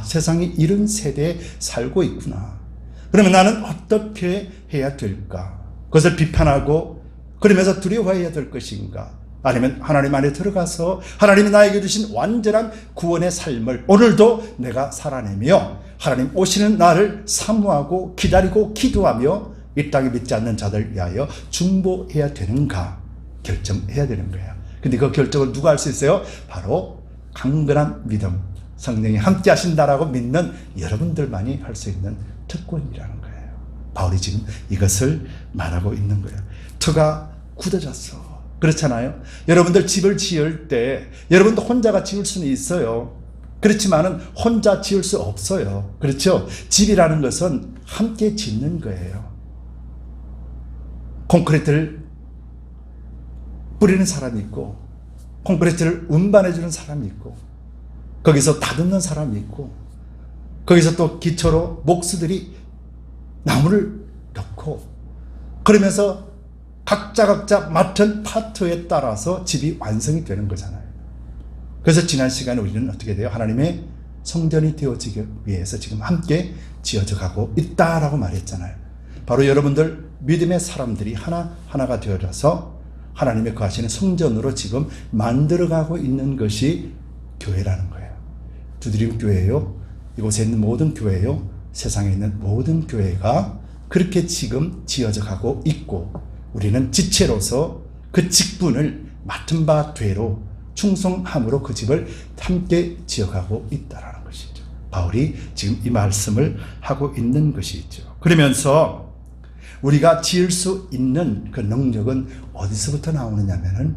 세상이 이런 세대에 살고 있구나. 그러면 나는 어떻게 해야 될까? 그것을 비판하고 그러면서 두려워해야 될 것인가? 아니면 하나님 안에 들어가서 하나님이 나에게 주신 완전한 구원의 삶을 오늘도 내가 살아내며 하나님 오시는 날을 사모하고 기다리고 기도하며 이 땅에 믿지 않는 자들 위하여 중보해야 되는가 결정해야 되는 거예요. 근데 그 결정을 누가 할 수 있어요? 바로 강건한 믿음, 성령이 함께 하신다라고 믿는 여러분들만이 할 수 있는 특권이라는 거예요. 바울이 지금 이것을 말하고 있는 거예요. 터가 굳어졌어. 그렇잖아요. 여러분들 집을 지을 때 여러분도 혼자가 지을 수는 있어요. 그렇지만은 혼자 지을 수 없어요. 그렇죠? 집이라는 것은 함께 짓는 거예요. 콘크리트를 뿌리는 사람이 있고 콘크리트를 운반해 주는 사람이 있고 거기서 다듬는 사람이 있고 거기서 또 기초로 목수들이 나무를 넣고 그러면서 각자 맡은 파트에 따라서 집이 완성이 되는 거잖아요. 그래서 지난 시간에 우리는 어떻게 돼요? 하나님의 성전이 되어지기 위해서 지금 함께 지어져 가고 있다라고 말했잖아요. 바로 여러분들 믿음의 사람들이 하나하나가 되어져서 하나님의 거하시는 성전으로 지금 만들어가고 있는 것이 교회라는 거예요. 두드림 교회요, 이곳에 있는 모든 교회요, 세상에 있는 모든 교회가 그렇게 지금 지어져 가고 있고 우리는 지체로서 그 직분을 맡은 바 되로 충성함으로 그 집을 함께 지어가고 있다는 것이죠. 바울이 지금 이 말씀을 하고 있는 것이죠. 그러면서 우리가 지을 수 있는 그 능력은 어디서부터 나오느냐면은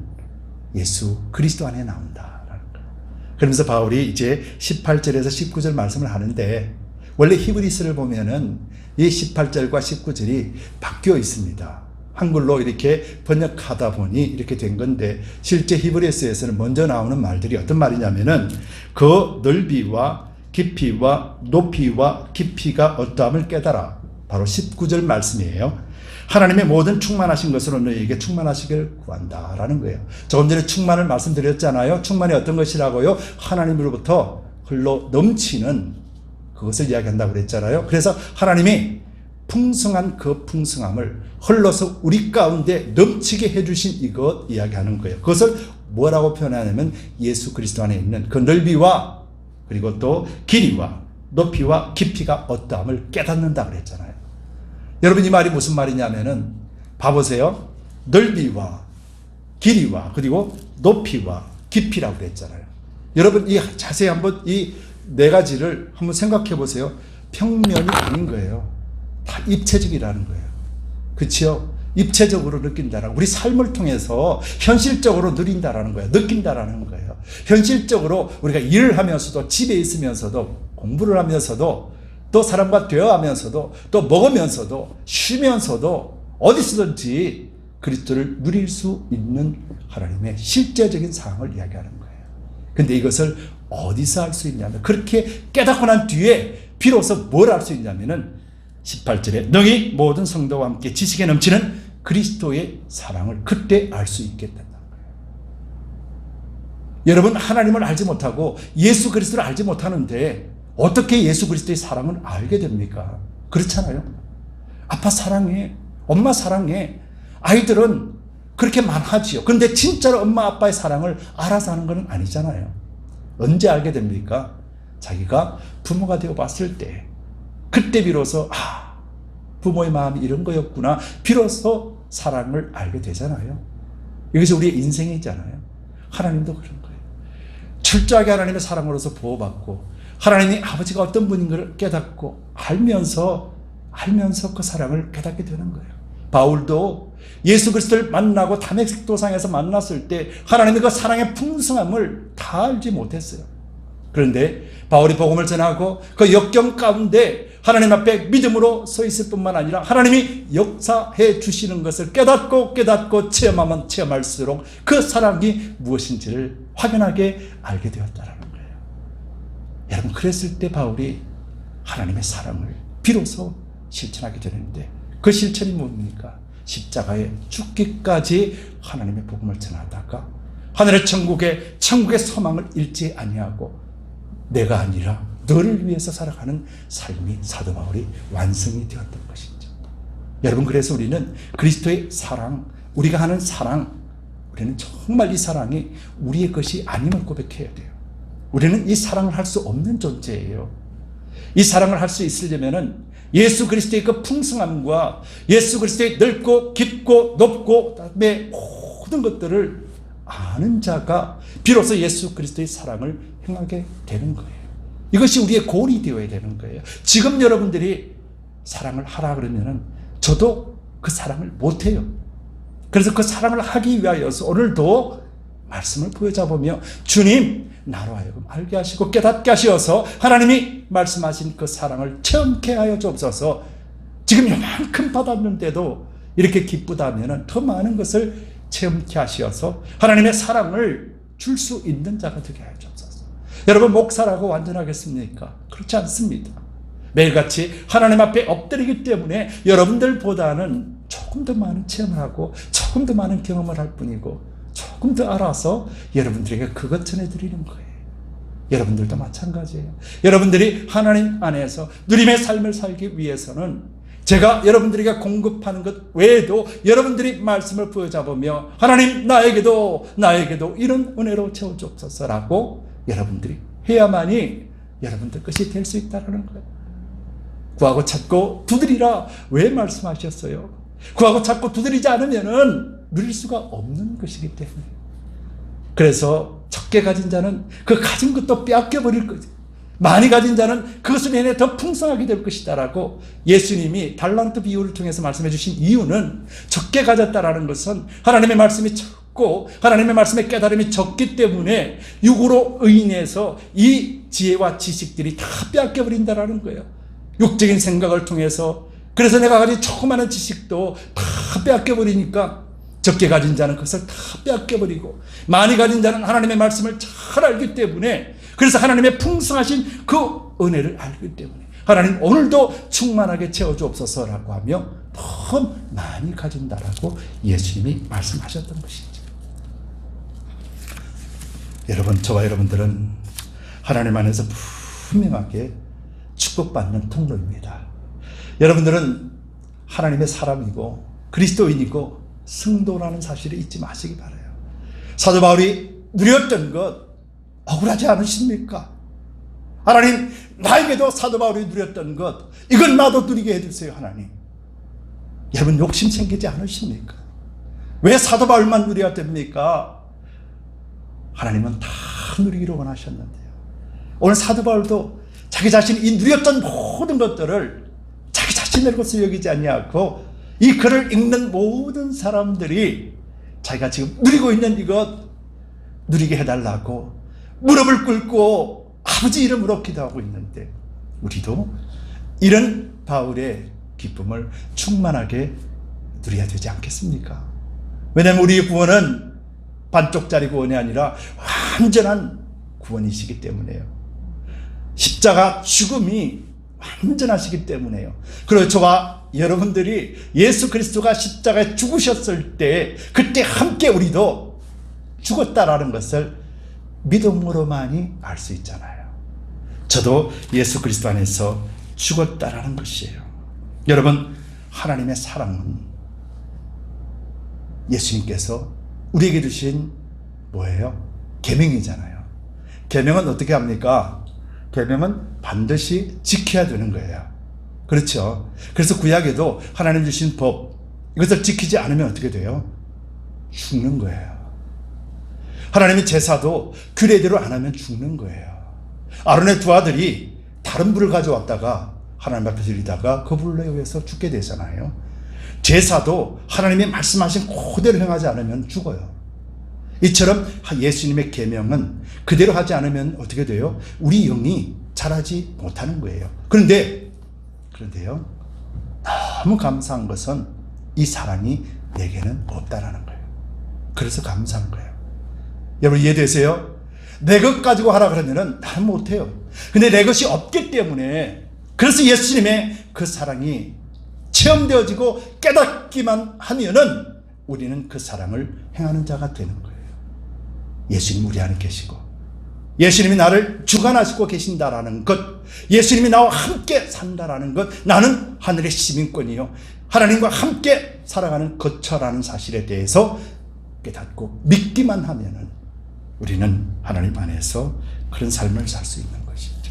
예수 그리스도 안에 나온다라는 거예요. 그러면서 바울이 이제 18절에서 19절 말씀을 하는데 원래 히브리서를 보면은 이 18절과 19절이 바뀌어 있습니다. 한글로 이렇게 번역하다 보니 이렇게 된 건데 실제 히브리서에서는 먼저 나오는 말들이 어떤 말이냐면은 그 넓이와 깊이와 높이와 깊이가 어떠함을 깨달아. 바로 19절 말씀이에요. 하나님의 모든 충만하신 것으로 너희에게 충만하시길 구한다라는 거예요. 조금 전에 충만을 말씀드렸잖아요. 충만이 어떤 것이라고요? 하나님으로부터 흘러 넘치는 그것을 이야기한다고 그랬잖아요. 그래서 하나님이 풍성한 그 풍성함을 흘러서 우리 가운데 넘치게 해주신 이것 이야기하는 거예요. 그것을 뭐라고 표현하냐면 예수 그리스도 안에 있는 그 넓이와 그리고 또 길이와 높이와 깊이가 어떠함을 깨닫는다 그랬잖아요. 여러분 이 말이 무슨 말이냐면은 봐보세요. 넓이와 길이와 그리고 높이와 깊이라고 그랬잖아요. 여러분 이 자세히 한번 이 네 가지를 한번 생각해 보세요. 평면이 아닌 거예요. 다 입체적이라는 거예요. 그렇죠? 입체적으로 느낀다라는 우리 삶을 통해서 현실적으로 누린다라는 거예요. 느낀다라는 거예요. 현실적으로 우리가 일을 하면서도 집에 있으면서도 공부를 하면서도 또 사람과 대화하면서도 또 먹으면서도 쉬면서도 어디서든지 그리스도를 누릴 수 있는 하나님의 실제적인 상황을 이야기하는 거예요. 근데 이것을 어디서 할 수 있냐면 그렇게 깨닫고 난 뒤에 비로소 뭘 할 수 있냐면은 18절에 너희 모든 성도와 함께 지식에 넘치는 그리스도의 사랑을 그때 알 수 있게 된다는 거예요. 여러분 하나님을 알지 못하고 예수 그리스도를 알지 못하는데 어떻게 예수 그리스도의 사랑을 알게 됩니까? 그렇잖아요. 아빠 사랑해, 엄마 사랑해. 아이들은 그렇게 말하지요. 그런데 진짜로 엄마 아빠의 사랑을 알아서 하는 건 아니잖아요. 언제 알게 됩니까? 자기가 부모가 되어 봤을 때 그때 비로소 부모의 마음이 이런 거였구나. 비로소 사랑을 알게 되잖아요. 이것이 우리의 인생이잖아요. 하나님도 그런 거예요. 철저하게 하나님의 사랑으로서 보호받고 하나님이 아버지가 어떤 분인 걸 깨닫고 알면서 그 사랑을 깨닫게 되는 거예요. 바울도 예수 그리스도를 만나고 다메섹 도상에서 만났을 때 하나님의 그 사랑의 풍성함을 다 알지 못했어요. 그런데 바울이 복음을 전하고 그 역경 가운데 하나님 앞에 믿음으로 서 있을 뿐만 아니라 하나님이 역사해 주시는 것을 깨닫고 체험하면 체험할수록 그 사랑이 무엇인지를 확연하게 알게 되었다라는 거예요. 여러분, 그랬을 때 바울이 하나님의 사랑을 비로소 실천하게 되는데 그 실천이 뭡니까? 십자가에 죽기까지 하나님의 복음을 전하다가 하늘의 천국의 소망을 잃지 아니하고 내가 아니라 너를 위해서 살아가는 삶이 사도 바울이 완성이 되었던 것이죠. 여러분, 그래서 우리는 그리스도의 사랑, 우리가 하는 사랑, 우리는 정말 이 사랑이 우리의 것이 아님을 고백해야 돼요. 우리는 이 사랑을 할 수 없는 존재예요. 이 사랑을 할 수 있으려면은 예수 그리스도의 그 풍성함과 예수 그리스도의 넓고 깊고 높고 그다음에 모든 것들을 아는 자가 비로소 예수 그리스도의 사랑을 행하게 되는 거예요. 이것이 우리의 고울이 되어야 되는 거예요. 지금 여러분들이 사랑을 하라 그러면은 저도 그 사랑을 못해요. 그래서 그 사랑을 하기 위하여서 오늘도 말씀을 보여잡으며 주님, 나로 하여금 알게 하시고 깨닫게 하시어서 하나님이 말씀하신 그 사랑을 체험케 하여 주옵소서. 지금 요만큼 받았는데도 이렇게 기쁘다면 더 많은 것을 체험케 하시어서 하나님의 사랑을 줄 수 있는 자가 되게 하여 주옵소서. 여러분, 목사라고 완전하겠습니까? 그렇지 않습니다. 매일같이 하나님 앞에 엎드리기 때문에 여러분들보다는 조금 더 많은 체험을 하고 조금 더 많은 경험을 할 뿐이고 조금 더 알아서 여러분들에게 그것 전해드리는 거예요. 여러분들도 마찬가지예요. 여러분들이 하나님 안에서 누림의 삶을 살기 위해서는 제가 여러분들에게 공급하는 것 외에도 여러분들이 말씀을 부여잡으며 하나님, 나에게도 이런 은혜로 채워주옵소서라고 여러분들이 해야만이 여러분들 것이 될 수 있다는 거예요. 구하고 찾고 두드리라 왜 말씀하셨어요? 구하고 찾고 두드리지 않으면은 누릴 수가 없는 것이기 때문에. 그래서 적게 가진 자는 그 가진 것도 빼앗겨 버릴 거지. 많이 가진 자는 그것을 인해 더 풍성하게 될 것이다라고 예수님이 달란트 비유를 통해서 말씀해 주신 이유는 적게 가졌다라는 것은 하나님의 말씀이 적고 하나님의 말씀의 깨달음이 적기 때문에 육으로 인해서 이 지혜와 지식들이 다 빼앗겨 버린다라는 거예요. 육적인 생각을 통해서. 그래서 내가 가진 조그마한 지식도 다 빼앗겨 버리니까 적게 가진 자는 그것을 다 빼앗겨버리고 많이 가진 자는 하나님의 말씀을 잘 알기 때문에, 그래서 하나님의 풍성하신 그 은혜를 알기 때문에 하나님 오늘도 충만하게 채워주옵소서라고 하며 더 많이 가진다라고 예수님이 말씀하셨던 것이죠. 여러분, 저와 여러분들은 하나님 안에서 분명하게 축복받는 통로입니다. 여러분들은 하나님의 사람이고 그리스도인이고 성도라는 사실을 잊지 마시기 바라요. 사도 바울이 누렸던 것 억울하지 않으십니까? 하나님, 나에게도 사도 바울이 누렸던 것 이건 나도 누리게 해주세요. 하나님, 여러분 욕심 생기지 않으십니까? 왜 사도 바울만 누려야 됩니까? 하나님은 다 누리기를 원하셨는데요. 오늘 사도 바울도 자기 자신이 이 누렸던 모든 것들을 자기 자신의 것을 여기지 아니하고 이 글을 읽는 모든 사람들이 자기가 지금 누리고 있는 이것 누리게 해달라고 무릎을 꿇고 아버지 이름으로 기도하고 있는데, 우리도 이런 바울의 기쁨을 충만하게 누려야 되지 않겠습니까? 왜냐하면 우리의 구원은 반쪽짜리 구원이 아니라 완전한 구원이시기 때문에요. 십자가 죽음이 완전하시기 때문에요. 그리고 저와 여러분들이 예수 그리스도가 십자가에 죽으셨을 때 그때 함께 우리도 죽었다라는 것을 믿음으로만이 알 수 있잖아요. 저도 예수 그리스도 안에서 죽었다라는 것이에요. 여러분, 하나님의 사랑은 예수님께서 우리에게 주신 뭐예요? 계명이잖아요. 계명은 어떻게 합니까? 계명은 반드시 지켜야 되는 거예요. 그렇죠? 그래서 구약에도 하나님 주신 법, 이것을 지키지 않으면 어떻게 돼요? 죽는 거예요. 하나님의 제사도 규례대로 안 하면 죽는 거예요. 아론의 두 아들이 다른 불을 가져왔다가 하나님 앞에 드리다가 그 불에 의해서 죽게 되잖아요. 제사도 하나님이 말씀하신 그대로 행하지 않으면 죽어요. 이처럼 예수님의 계명은 그대로 하지 않으면 어떻게 돼요? 우리 영이 자라지 못하는 거예요. 그런데요, 너무 감사한 것은 이 사랑이 내게는 없다라는 거예요. 그래서 감사한 거예요. 여러분 이해되세요? 내 것 가지고 하라 그러면은 나는 못해요. 근데 내 것이 없기 때문에, 그래서 예수님의 그 사랑이 체험되어지고 깨닫기만 하면은 우리는 그 사랑을 행하는 자가 되는 거예요. 예수님 우리 안에 계시고, 예수님이 나를 주관하시고 계신다라는 것, 예수님이 나와 함께 산다라는 것, 나는 하늘의 시민권이요, 하나님과 함께 살아가는 거처라는 사실에 대해서 깨닫고 믿기만 하면은 우리는 하나님 안에서 그런 삶을 살 수 있는 것이죠.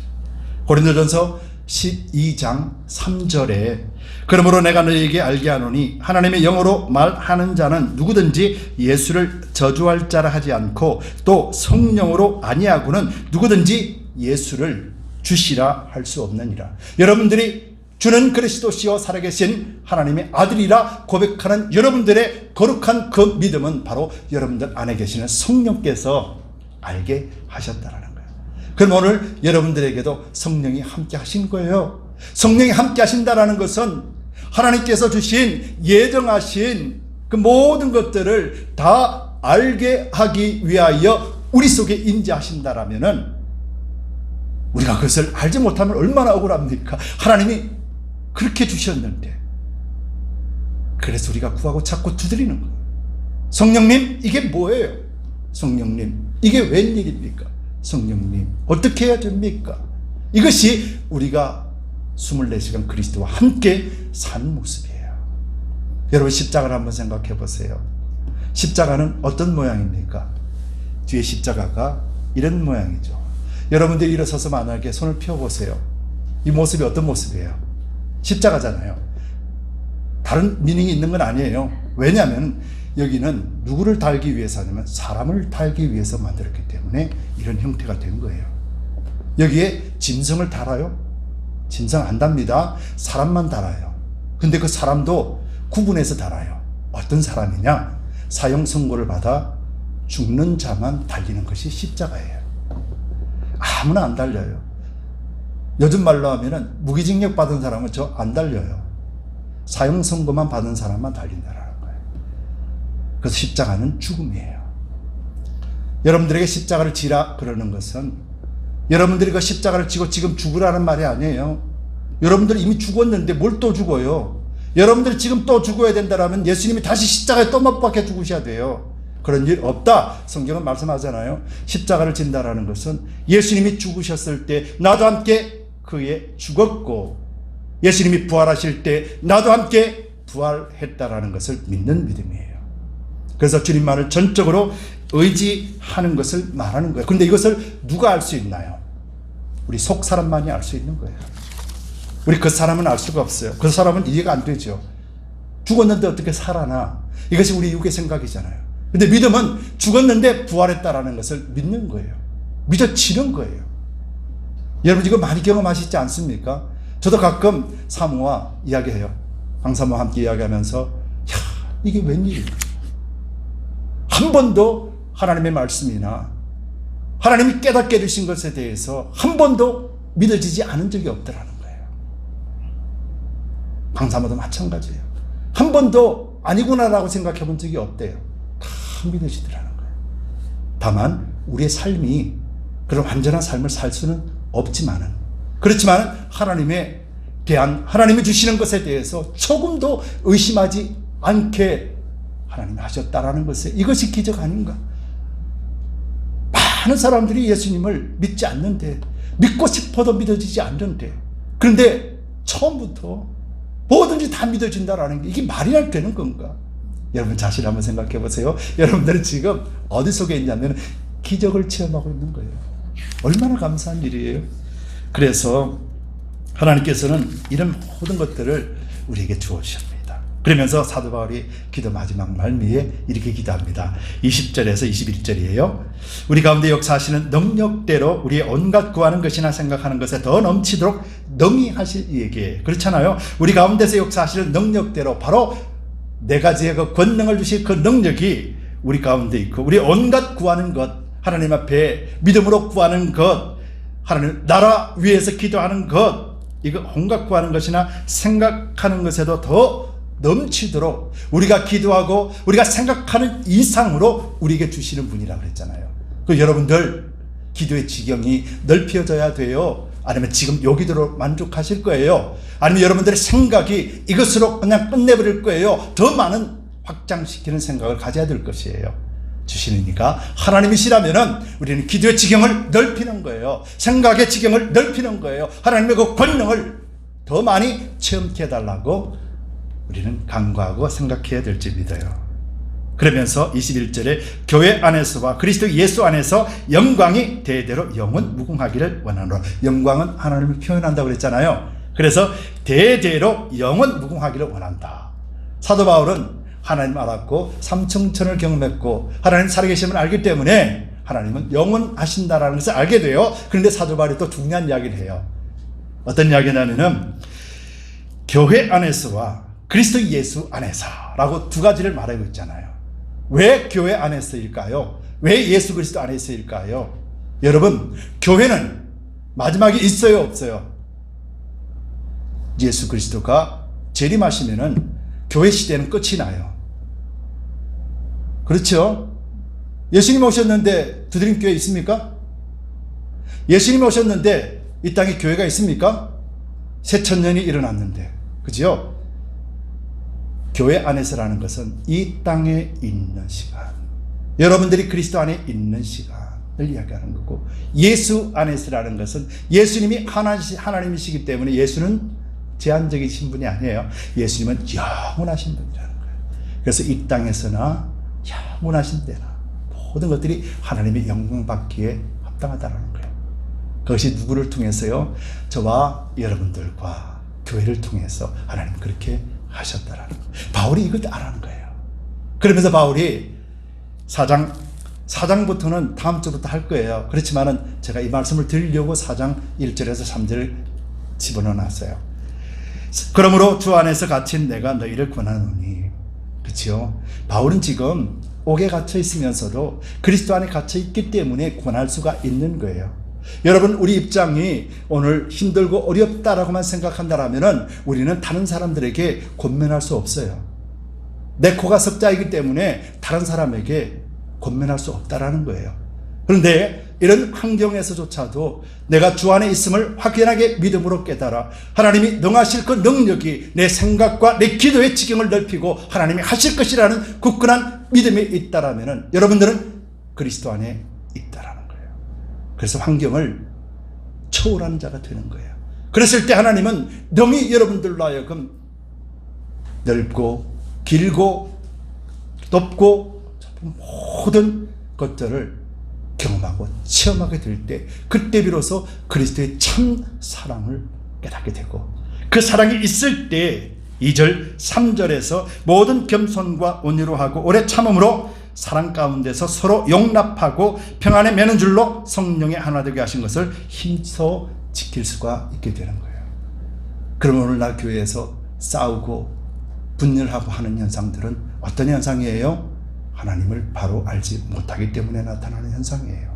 고린도전서 12장 3절에 그러므로 내가 너희에게 알게 하노니 하나님의 영으로 말하는 자는 누구든지 예수를 저주할 자라 하지 않고 또 성령으로 아니하고는 누구든지 예수를 주시라 할 수 없느니라. 여러분들이 주는 그리스도시요 살아계신 하나님의 아들이라 고백하는 여러분들의 거룩한 그 믿음은 바로 여러분들 안에 계시는 성령께서 알게 하셨다라는 거예요. 그럼 오늘 여러분들에게도 성령이 함께 하신 거예요. 성령이 함께 하신다라는 것은 하나님께서 주신 예정하신 그 모든 것들을 다 알게 하기 위하여 우리 속에 임재하신다라면은 우리가 그것을 알지 못하면 얼마나 억울합니까? 하나님이 그렇게 주셨는데, 그래서 우리가 구하고 찾고 두드리는 거예요. 성령님 이게 뭐예요? 성령님 이게 웬일입니까? 성령님 어떻게 해야 됩니까? 이것이 우리가 24시간 그리스도와 함께 사는 모습이에요. 여러분 십자가를 한번 생각해 보세요. 십자가는 어떤 모양입니까? 뒤에 십자가가 이런 모양이죠. 여러분들이 일어서서 만약에 손을 펴보세요. 이 모습이 어떤 모습이에요? 십자가잖아요. 다른 미닝이 있는 건 아니에요. 왜냐하면 여기는 누구를 달기 위해서 하냐면 사람을 달기 위해서 만들었기 때문에 이런 형태가 된 거예요. 여기에 짐승을 달아요? 짐승 안 답니다. 사람만 달아요. 근데 그 사람도 구분해서 달아요. 어떤 사람이냐? 사형 선고를 받아 죽는 자만 달리는 것이 십자가예요. 아무나 안 달려요. 요즘 말로 하면은 무기징역 받은 사람은 저 안 달려요. 사형 선고만 받은 사람만 달린다라는 거예요. 그래서 십자가는 죽음이에요. 여러분들에게 십자가를 지라 그러는 것은 여러분들이 그 십자가를 지고 지금 죽으라는 말이 아니에요. 여러분들이 이미 죽었는데 뭘 또 죽어요? 여러분들이 지금 또 죽어야 된다라면 예수님이 다시 십자가에 또 못 박혀 죽으셔야 돼요. 그런 일 없다. 성경은 말씀하잖아요. 십자가를 진다라는 것은 예수님이 죽으셨을 때 나도 함께 그에 죽었고 예수님이 부활하실 때 나도 함께 부활했다라는 것을 믿는 믿음이에요. 그래서 주님만을 전적으로 의지하는 것을 말하는 거예요. 그런데 이것을 누가 알 수 있나요? 우리 속 사람만이 알 수 있는 거예요. 우리 그 사람은 알 수가 없어요. 그 사람은 이해가 안 되죠. 죽었는데 어떻게 살아나? 이것이 우리 육의 생각이잖아요. 근데 믿음은 죽었는데 부활했다라는 것을 믿는 거예요. 믿어지는 거예요. 여러분 이거 많이 경험하시지 않습니까? 저도 가끔 사모와 이야기해요. 황사모와 함께 이야기하면서 야, 이게 웬일이야? 한 번도 하나님의 말씀이나 하나님이 깨닫게 해주신 것에 대해서 한 번도 믿어지지 않은 적이 없더라는 거예요. 황사모도 마찬가지예요. 한 번도 아니구나라고 생각해 본 적이 없대요. 다 믿으시더라는 거예요. 다만 우리의 삶이 그런 완전한 삶을 살 수는 없지만은, 그렇지만 하나님에 대한 하나님이 주시는 것에 대해서 조금도 의심하지 않게 하나님이 하셨다라는 것에 이것이 기적 아닌가? 많은 사람들이 예수님을 믿지 않는데, 믿고 싶어도 믿어지지 않는데, 그런데 처음부터 뭐든지 다 믿어진다라는 게 이게 말이나 되는 건가? 여러분 자신 한번 생각해 보세요. 여러분들은 지금 어디 속에 있냐면 기적을 체험하고 있는 거예요. 얼마나 감사한 일이에요. 그래서 하나님께서는 이런 모든 것들을 우리에게 주어주셨습니다. 그러면서 사도 바울이 기도 마지막 말미에 이렇게 기도합니다. 20절에서 21절이에요. 우리 가운데 역사하시는 능력대로 우리의 온갖 구하는 것이나 생각하는 것에 더 넘치도록 능히 하실 이에게, 그렇잖아요. 우리 가운데서 역사하시는 능력대로 바로 네 가지의 그 권능을 주실 그 능력이 우리 가운데 있고, 우리 온갖 구하는 것, 하나님 앞에 믿음으로 구하는 것, 하나님 나라 위해서 기도하는 것, 이거 온갖 구하는 것이나 생각하는 것에도 더 넘치도록 우리가 기도하고 우리가 생각하는 이상으로 우리에게 주시는 분이라고 그랬잖아요. 그 여러분들 기도의 지경이 넓혀져야 돼요. 아니면 지금 여기대로 만족하실 거예요. 아니면 여러분들의 생각이 이것으로 그냥 끝내버릴 거예요. 더 많은 확장시키는 생각을 가져야 될 것이에요. 주시니까 하나님이시라면은 우리는 기도의 지경을 넓히는 거예요. 생각의 지경을 넓히는 거예요. 하나님의 그 권능을 더 많이 체험케 해달라고 우리는 간구하고 생각해야 될지 믿어요. 그러면서 21절에 교회 안에서와 그리스도 예수 안에서 영광이 대대로 영원 무궁하기를 원하노라. 영광은 하나님을 표현한다고 그랬잖아요. 그래서 대대로 영원 무궁하기를 원한다. 사도 바울은 하나님 알았고 삼층천을 경험했고 하나님 살아계심을 알기 때문에 하나님은 영원하신다라는 것을 알게 돼요. 그런데 사도 바울이 또 중요한 이야기를 해요. 어떤 이야기냐면은 교회 안에서와 그리스도 예수 안에서라고 두 가지를 말하고 있잖아요. 왜 교회 안에서일까요? 왜 예수 그리스도 안에서일까요? 여러분, 교회는 마지막에 있어요, 없어요? 예수 그리스도가 재림하시면은 교회 시대는 끝이 나요. 그렇죠? 예수님 오셨는데 두드림교회 있습니까? 예수님 오셨는데 이 땅에 교회가 있습니까? 새천년이 일어났는데, 그죠? 교회 안에서라는 것은 이 땅에 있는 시간, 여러분들이 그리스도 안에 있는 시간을 이야기하는 거고, 예수 안에서라는 것은 예수님이 하나님이시기 때문에 예수는 제한적이신 분이 아니에요. 예수님은 영원하신 분이라는 거예요. 그래서 이 땅에서나 영원하신 때나 모든 것들이 하나님의 영광 받기에 합당하다는 거예요. 그것이 누구를 통해서요? 저와 여러분들과 교회를 통해서 하나님 그렇게 하셨다라는 거예요. 바울이 이걸 알아는 거예요. 그러면서 바울이 4장부터는 다음 주부터 할 거예요. 그렇지만은 제가 이 말씀을 드리려고 4장 1절에서 3절을 집어넣어 놨어요. 그러므로 주 안에서 갇힌 내가 너희를 권하노니. 그렇죠? 바울은 지금 옥에 갇혀 있으면서도 그리스도 안에 갇혀 있기 때문에 권할 수가 있는 거예요. 여러분, 우리 입장이 오늘 힘들고 어렵다라고만 생각한다라면은 우리는 다른 사람들에게 권면할 수 없어요. 내 코가 석자이기 때문에 다른 사람에게 권면할 수 없다라는 거예요. 그런데 이런 환경에서조차도 내가 주 안에 있음을 확연하게 믿음으로 깨달아 하나님이 능하실 그 능력이 내 생각과 내 기도의 지경을 넓히고 하나님이 하실 것이라는 굳건한 믿음이 있다라면은 여러분들은 그리스도 안에 있다라는 거예요. 그래서 환경을 초월하는 자가 되는 거예요. 그랬을 때 하나님은 능히 여러분들로 하여금 넓고 길고 높고 모든 것들을 경험하고 체험하게 될 때, 그때 비로소 그리스도의 참 사랑을 깨닫게 되고, 그 사랑이 있을 때 2절 3절에서 모든 겸손과 온유로 하고 오래 참음으로 사랑 가운데서 서로 용납하고 평안에 매는 줄로 성령의 하나 되게 하신 것을 힘써 지킬 수가 있게 되는 거예요. 그럼 오늘날 교회에서 싸우고 분열하고 하는 현상들은 어떤 현상이에요? 하나님을 바로 알지 못하기 때문에 나타나는 현상이에요.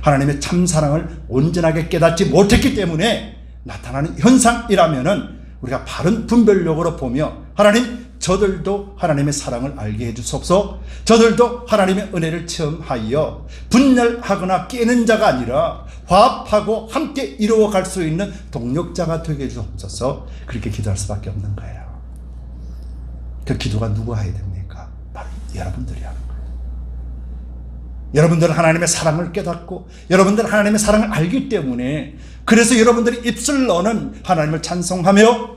하나님의 참사랑을 온전하게 깨닫지 못했기 때문에 나타나는 현상이라면은 우리가 바른 분별력으로 보며 하나님, 저들도 하나님의 사랑을 알게 해주소서, 저들도 하나님의 은혜를 체험하여 분열하거나 깨는 자가 아니라 화합하고 함께 이루어갈 수 있는 동력자가 되게 해주옵소서. 그렇게 기도할 수밖에 없는 거예요. 그 기도가 누가 해야 됩니까? 바로 여러분들이 하는 거예요. 여러분들은 하나님의 사랑을 깨닫고 여러분들은 하나님의 사랑을 알기 때문에, 그래서 여러분들이 입술 너는 하나님을 찬송하며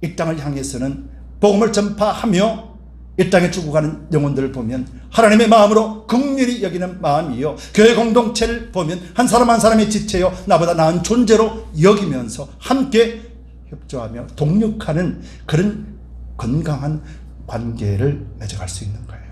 이 땅을 향해서는 복음을 전파하며 이 땅에 죽어가는 영혼들을 보면 하나님의 마음으로 긍휼히 여기는 마음이요, 교회 공동체를 보면 한 사람 한 사람이 지체요 나보다 나은 존재로 여기면서 함께 협조하며 동력하는 그런 건강한 관계를 맺어갈 수 있는 거예요.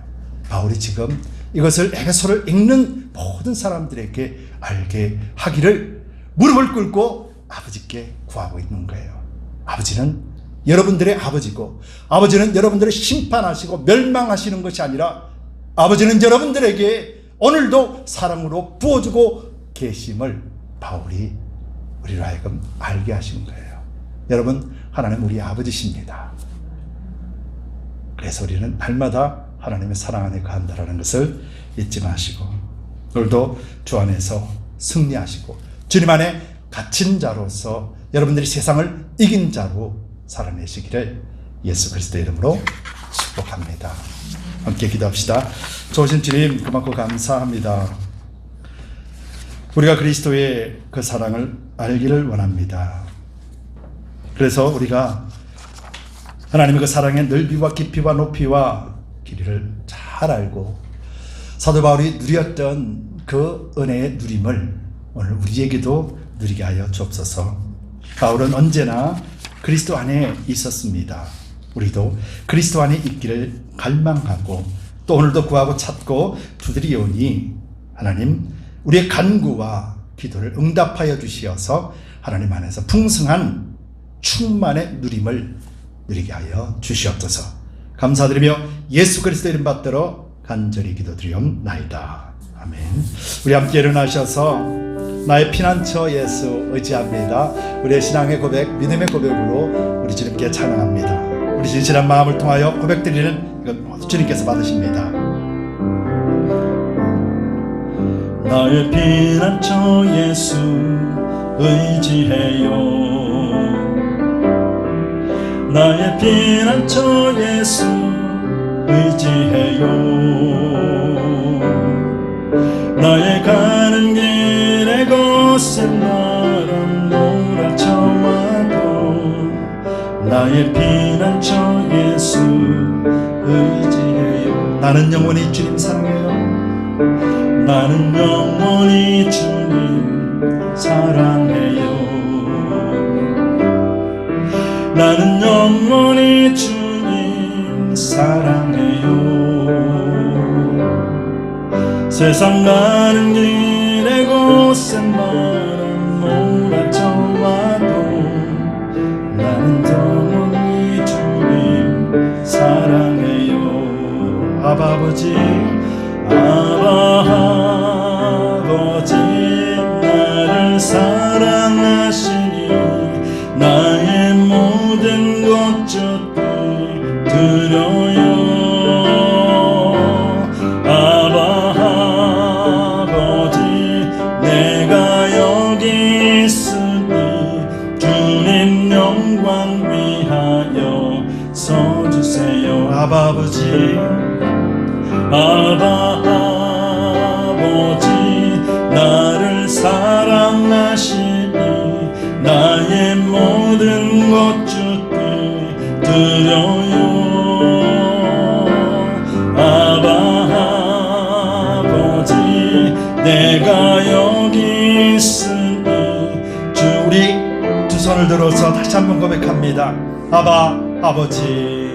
바울이 지금 이것을 에베소를 읽는 모든 사람들에게 알게 하기를 무릎을 꿇고 아버지께 구하고 있는 거예요. 아버지는 여러분들의 아버지고, 아버지는 여러분들을 심판하시고 멸망하시는 것이 아니라 아버지는 여러분들에게 오늘도 사랑으로 부어주고 계심을 바울이 우리로 하여금 알게 하신 거예요. 여러분, 하나님 우리 아버지십니다. 그래서 우리는 날마다 하나님의 사랑 안에 거한다라는 것을 잊지 마시고, 오늘도 주 안에서 승리하시고 주님 안에 갇힌 자로서 여러분들이 세상을 이긴 자로 살아내시기를 예수 그리스도의 이름으로 축복합니다. 함께 기도합시다. 좋으신 주님, 그만큼 감사합니다. 우리가 그리스도의 그 사랑을 알기를 원합니다. 그래서 우리가 하나님의 그 사랑의 넓이와 깊이와 높이와 길이를 잘 알고 사도 바울이 누렸던 그 은혜의 누림을 오늘 우리에게도 누리게 하여 주옵소서. 바울은 언제나 그리스도 안에 있었습니다. 우리도 그리스도 안에 있기를 갈망하고 또 오늘도 구하고 찾고 두드리오니 하나님 우리의 간구와 기도를 응답하여 주시어서 하나님 안에서 풍성한 충만의 누림을 누리게 하여 주시옵소서. 감사드리며 예수 그리스도의 이름 받들어 간절히 기도드리옵나이다. 아멘. 우리 함께 일어나셔서 나의 피난처 예수 의지합니다. 우리의 신앙의 고백, 믿음의 고백으로 우리 주님께 찬양합니다. 우리 진실한 마음을 통하여 고백드리는 이건 모두 주님께서 받으십니다. 나의 피난처 예수 의지해요. 나의 피난처 예수 의지해요. 나의 가는 길에 거센 바람 몰아쳐와도 나의 피난처 예수 의지해요. 나는 영원히 주님 사랑해요. 나는 영원히 주님 사랑해요. 나는 영원히 주님 사랑해요. 세상 가는 길에 거센 바람 몰아쳐와도 나는 영원히 주님 사랑해요. 아바 아버지, 아버지 나를 사랑하시니 나의 모든 것 주께 드려요. 아버지 내가 여기 있으니 주님 영광 위하여 서주세요. 아바 아버지, 아버지 나를 사랑하시니 나의 모든 것 주께 드려요. 아버지 내가 여기 있으니 우리 두 손을 들어서 다시 한번 고백합니다. 아바 아버지,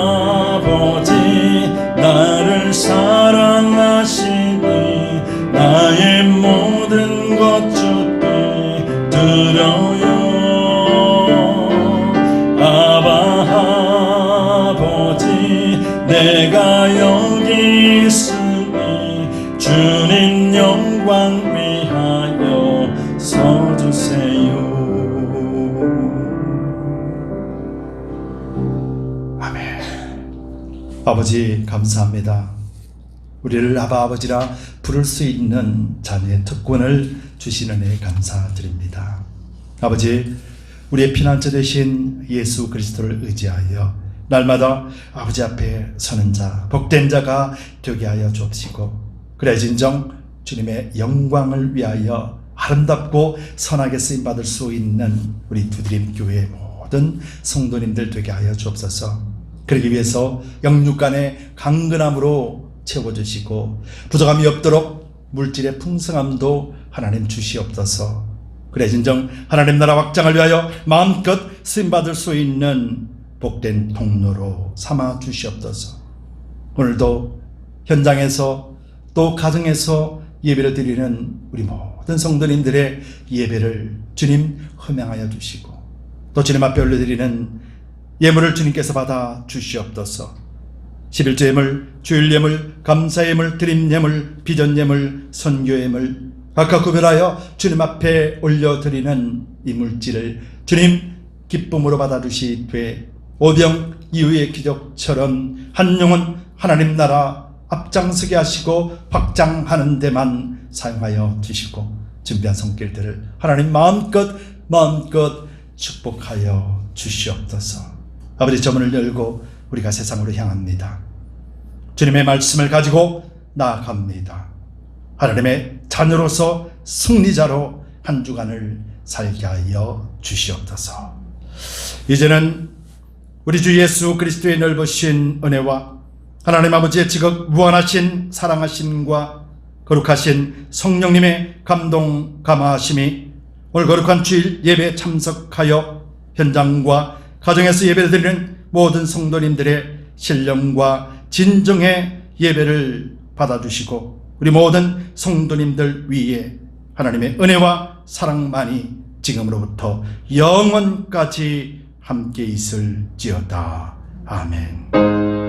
아버지 나를 사랑하시니 나의 모든 것 주께 드려요. 아버지 내가 여기 있으니 주님 영광 위하여 서주세요. 아버지 감사합니다. 우리를 아바 아버지라 부를 수 있는 자녀의 특권을 주시는 애 감사드립니다. 아버지, 우리의 피난처 되신 예수 그리스도를 의지하여 날마다 아버지 앞에 서는 자, 복된 자가 되게 하여 주옵시고, 그래 진정 주님의 영광을 위하여 아름답고 선하게 쓰임받을 수 있는 우리 두드림 교회 모든 성도님들 되게 하여 주옵소서. 그러기 위해서 영육간의 강건함으로 채워주시고 부족함이 없도록 물질의 풍성함도 하나님 주시옵소서. 그래 진정 하나님 나라 확장을 위하여 마음껏 쓰임받을 수 있는 복된 통로로 삼아 주시옵소서. 오늘도 현장에서 또 가정에서 예배를 드리는 우리 모든 바쁜 성도님들의 예배를 주님 흠양하여 주시고 또 주님 앞에 올려드리는 예물을 주님께서 받아 주시옵소서. 11조 예물, 주일 예물, 감사 예물, 드림 예물, 비전 예물, 선교 예물 각각 구별하여 주님 앞에 올려드리는 이 물질을 주님 기쁨으로 받아주시되 오병 이후의 기적처럼 한 영혼 하나님 나라 앞장서게 하시고 확장하는 데만 사용하여 주시고 준비한 손길들을 하나님 마음껏 축복하여 주시옵소서. 아버지, 저 문을 열고 우리가 세상으로 향합니다. 주님의 말씀을 가지고 나아갑니다. 하나님의 자녀로서 승리자로 한 주간을 살게 하여 주시옵소서. 이제는 우리 주 예수 그리스도의 넓으신 은혜와 하나님 아버지의 지극 무한하신 사랑하심과 거룩하신 성령님의 감동 감화하심이 오늘 거룩한 주일 예배에 참석하여 현장과 가정에서 예배를 드리는 모든 성도님들의 신령과 진정의 예배를 받아주시고 우리 모든 성도님들 위에 하나님의 은혜와 사랑만이 지금으로부터 영원까지 함께 있을지어다. 아멘.